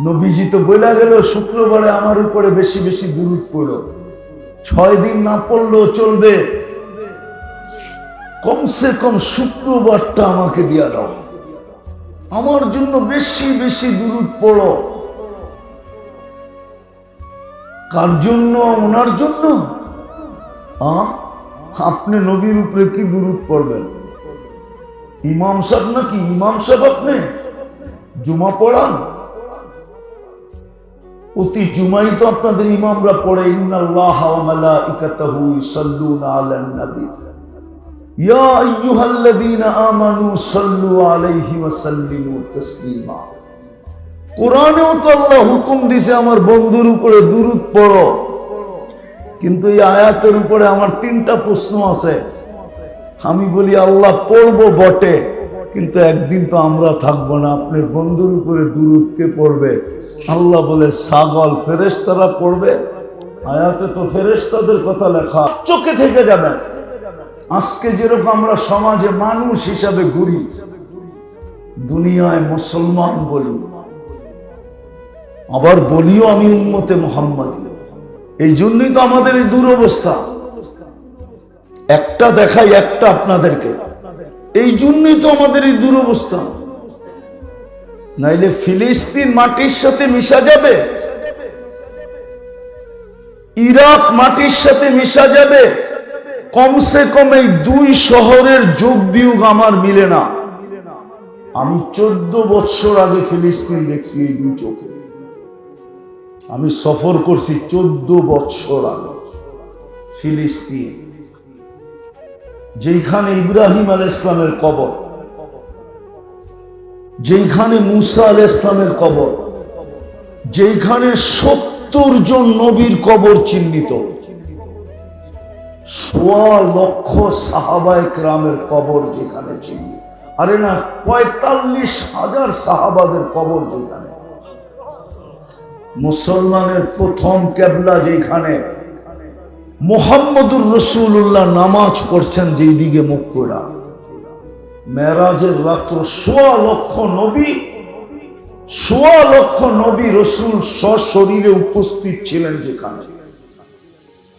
নবীজি তো বলে গেল শুক্রবারে আমার উপরে বেশি বেশি দুরূদ পড়ো, 6 দিন না পড়লেও চলবে, কমসে কম শুক্রবারটা আমাকে দিয়া দাও, আমার জন্য বেশি বেশি দুরূদ পড়ো। কার জন্য? ওনার জন্য। আপনি নবীর উপরে কি দুরূদ পড়বেন? ইমাম সাহেব নাকি? ইমাম সাহেব আপনি জুমা পড়ান? প্রতি জুমাই তো আপনাদের ইমামরা পড়ে, ইন্নাল্লাহা ওয়া মালাইকাতাহু ইউসাল্লুনা আলান নবী ইয়া আইয়ুহাল্লাযীনা আমানু সাল্লু আলাইহি ওয়া সাল্লিমু তাসলিমা। কোরআনেও তো আল্লাহ হুকুম দিছে আমার বন্ধুর উপরে দুরূদ পড়ো, কিন্তু এই আয়াতের উপরে আমার 3টা প্রশ্ন আছে। আমি বলি আল্লাহ পড়বো বটে, কিন্তু একদিন তো আমরা থাকবো না, আপনার বন্ধুর উপরে দুরূদ কে পড়বে? আল্লাহ বলে ছাগল, ফেরেশতারা পড়বে। আয়াতে তো ফেরেশতাদের কথা লেখা, চোখে থেকে যাবেন। আজকে যেরকম আমরা সমাজে মানুষ হিসাবে ঘুরি, দুনিয়ায় মুসলমান বলি, আবার বলিও আমি উম্মতে মুহাম্মাদি। এই জন্যই তো আমাদের এই দুরবস্থা। একটা দেখাই একটা আপনাদেরকে, এই জন্যই তো আমাদের এই দুরবস্থা। নাইলে ফিলিস্তিন মাটির সাথে মিশা যাবে? ইরাক মাটির সাথে মিশা যাবে, কমসে কম এই 2 শহরের যোগ বিয়োগ আমার মিলে না। আমি 14 বছর আগে ফিলিস্তিন দেখছি এই 2 চোখে। আমি সফর করছি 14 বছর আগে ফিলিস্তিন, যেখানে ইব্রাহিম আলাইহিস সালামের কবর, যেখানে মুসা আলাইহিস সালামের কবর, যেখানে 70 জন নবীর কবর চিহ্নিত, 1.25 লক্ষ সাহাবায়ে কেরামের কবর যেখানে চিহ্নিত। আরে না, 45,000 সাহাবাদের কবর যেখানে। মুসলমানের প্রথম কিবলা যেখানে, মুহাম্মদুর রাসূলুল্লাহ নামাজ পড়ছেন যেই দিকে মুখ করে, মেরাজের রাত্র 1.25 লক্ষ নবী, 1.25 লক্ষ নবী রাসূল সশরীরে উপস্থিত ছিলেন যেখানে,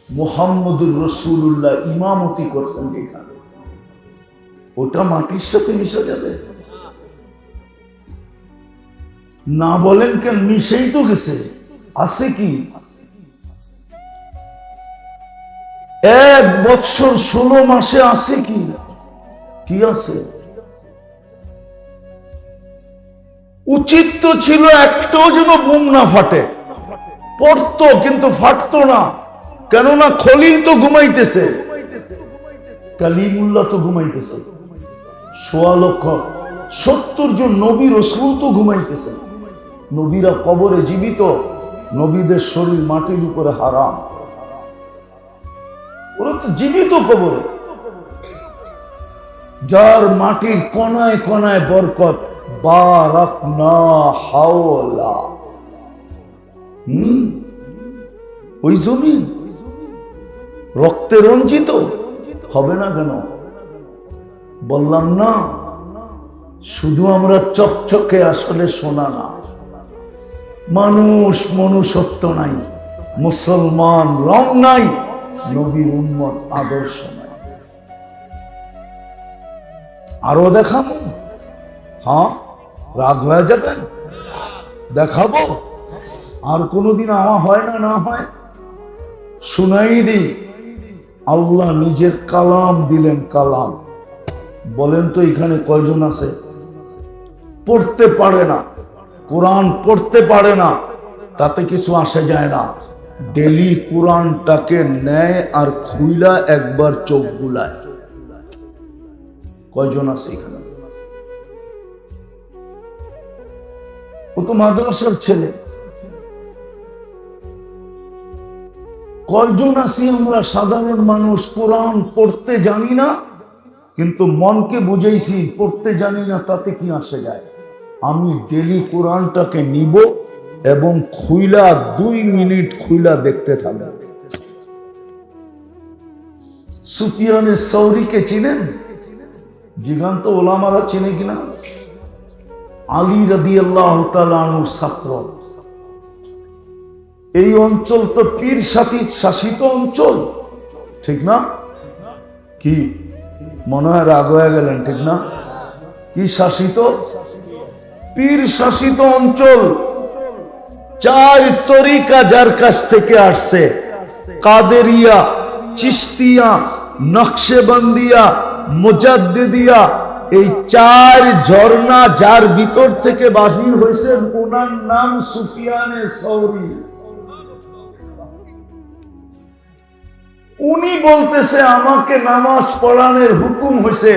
মুহাম্মদুর রাসূলুল্লাহ ইমামতি করছেন যেখানে, ওটা মাটির সাথে মিশে যাবে না? বলেন কেন? মিশেই তো গেছে। আছে কি? 1 বছর 16 মাসে আছে কি? কি আছে? উচিত তো ছিল একটাও যেন বোম না ফাটে। পড়তো কিন্তু ফাটতো না, কেননা খলিল তো ঘুমাইতেছে, কালিমুল্লাহ তো ঘুমাইতেছে, 1.25 লক্ষ 70 জন নবী রাসূল তো ঘুমাইতেছে। নবীরা কবরে জীবিত, নবীদের শরীর মাটির উপরে হারাম, ওরা তো জীবিত কবরে। যার মাটির কোনায় কোনায় বরকত, বারাকনা হাওলা, ওই জমিন রক্তে রঞ্জিত হবে না কেন? বললাম না, শুধু আমরা চকচকে, আসলে সোনা না। মানুষ মনুষ্যত্ব নাই, মুসলমান রং নাই, নবীর উম্মত আদর্শ নাই। আরো দেখাবো? হ্যাঁ, রাগ হয়ে যাবেন? দেখাবো। আর কোনোদিন আমার হয় না, না হয় শুনাই দিই। আল্লাহ নিজের কালাম দিলেন, কালাম। বলেন তো এখানে কয়জন আছে পড়তে পারে না, কোরআন পড়তে পারে না? তাতে কিছু আসে যায় না। ডেলি কোরআনটাকে নেয় আর খুইলা একবার চোখ বুলায়। কয়জন আছে এখানে? ও তো মাদ্রাসার ছেলে। কয়জন আছি আমরা সাধারণ মানুষ, কোরআন পড়তে জানি না, কিন্তু মনকে বুঝাইছি পড়তে জানি না, তাতে কি আসে যায়? আমি ডেলি কোরআনটাকে নিব এবং খুইলা 2 মিনিট খুইলা দেখতে থাকব। সুফিয়ানে সৌরিকে চিনেন? জিগান্ত ওলামারা চিনে কিনা? আলী রাদিয়াল্লাহু তাআলা আনহুর ছাত্র। এই অঞ্চল তো পীর শাসিত অঞ্চল, ঠিক না? কি মনে হয় রাগ হয়ে গেলেন? ঠিক না? কি শাসিত? পীর শাসিত অঞ্চল। 4 তরিকা যার কাছ থেকে আসছে, কাদেরিয়া, চিশতিয়া, নকশবন্দিয়া, মুজাদ্দিদিয়া, এই 4 ঝর্ণা যার ভিতর থেকে বাহির হয়েছে, ওনার নাম সুফিয়ানে সৌরি। উনি বলতেছে আমাকে নামাজ পড়ানোর হুকুম হয়েছে,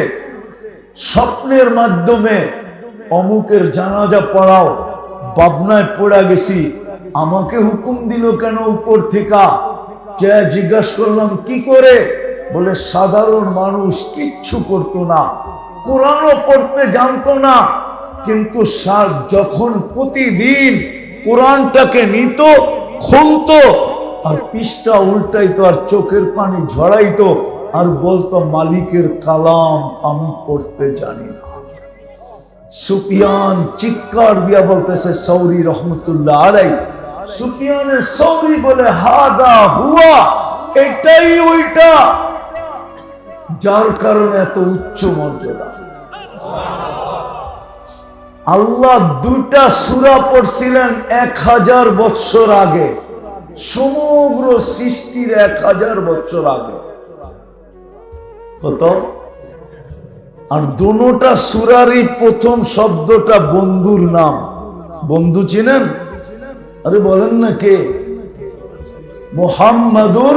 স্বপ্নের মাধ্যমে অমুকের জানাজা পড়াও। পাবনায় পড়া গেছি, আমাকে হুকুম দিল কেন উপর থেকে? জিজ্ঞাসা করলাম কি করে? বলে সাধারণ মানুষ কিচ্ছু করতো না, কোরআনও পড়তে জানতো না, কিন্তু যখন প্রতিদিন কোরআনটাকে নিত, খুলতো আর পৃষ্ঠা উল্টাইতো আর চোখের পানি ঝরাইতো আর বলতো মালিকের কালাম আমি পড়তে জানি না। সুফিয়ান চিৎকার দিয়া বলতেছে, সৌরি রহমতুল্লাহ আলাইহি, সুফিয়ানে সৌরি বলে হাদা হুয়া, এটাই ওইটা, যার কারণে এত উচ্চ মর্যাদা। আল্লাহ 2টা সূরা পড়ছিলেন 1000 বছর আগে, সমগ্র সৃষ্টির 1000 বছর আগে। কত? আর দোনোটা সূরারই প্রথম শব্দটা বন্ধুর নাম। বন্ধু চিনেন? আরে বলেন না কে? মুহাম্মাদুর,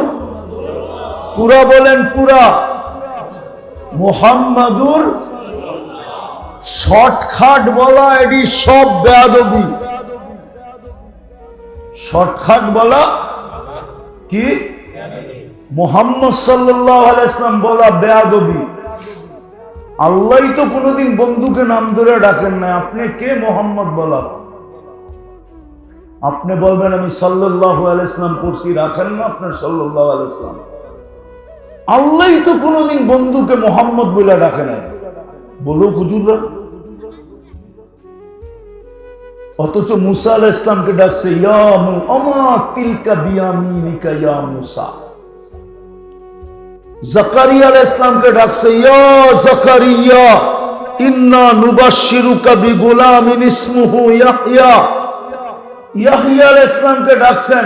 পুরা বলেন, পুরা মুহাম্মাদুর। শর্টকাট বলা এটি সব বেয়াদবি। শর্টকাট বলা কি? মুহাম্মদ সাল্লাল্লাহু আলাইহি ওয়াসাল্লাম বলা বেয়াদবি। আল্লাহই তো কোনোদিন বন্ধুকে নাম ধরে ডাকেন না, আপনি কে মুহাম্মদ বলা? আপনি বলবেন আমি সাল্লাল্লাহু আলাইহি ওয়াসাল্লাম পড়ছি, রাখেন না আপনার সাল্লাল্লাহু আলাইহি ওয়াসাল্লাম। আল্লাহই তো কোনোদিন বন্ধুকে মুহাম্মদ বলে ডাকে না, বলো হুজুররা। অথচ মুসা আলাইহিস সালামকে ডাকছে ইয়া মুআমা তিলকা বিয়ামিনিকা ইয়া মুসা। জাকারিয়া আলাইহিস সালামকে ডাকছে ইয়া জাকারিয়া ইন্না নুবাশশিরুকা বিগুলামিন ইসমুহু ইয়াহইয়া। ইয়াহইয়া আলাইহিস সালামকে ডাকছেন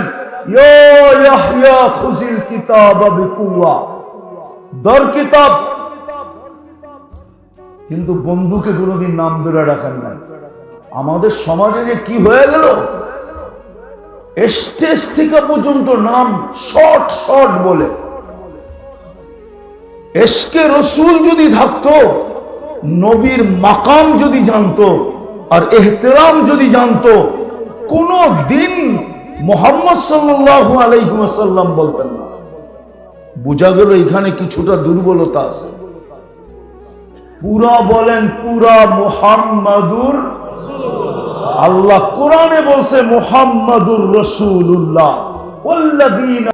ইয়া ইয়াহইয়া খুযিল কিতাবা বিকুওয়া, দর কিতাব। কিন্তু বন্ধুকে কোনোদিন নাম ধরে ডাকেন না। আমাদের সমাজে যে কি হয়ে গেল, স্টেজ থেকে পর্যন্ত নাম শর্ট শর্ট বলে। এশকে রসুল যদি থাকতো, নবীর মাকাম যদি জানতো, আর এহতেরাম যদি জানতো, কোনো দিন মুহাম্মদ সাল্লাল্লাহু আলাইহি ওয়াসাল্লাম বলতেন না। বোঝা গেল এখানে কিছুটা দুর্বলতা আছে। পুরা বলেন, পুরা মুহাম্মাদুর। আল্লাহ কোরআনে বলছে মুহাম্মাদুর রাসূলুল্লাহ ওয়াল্লাযীনা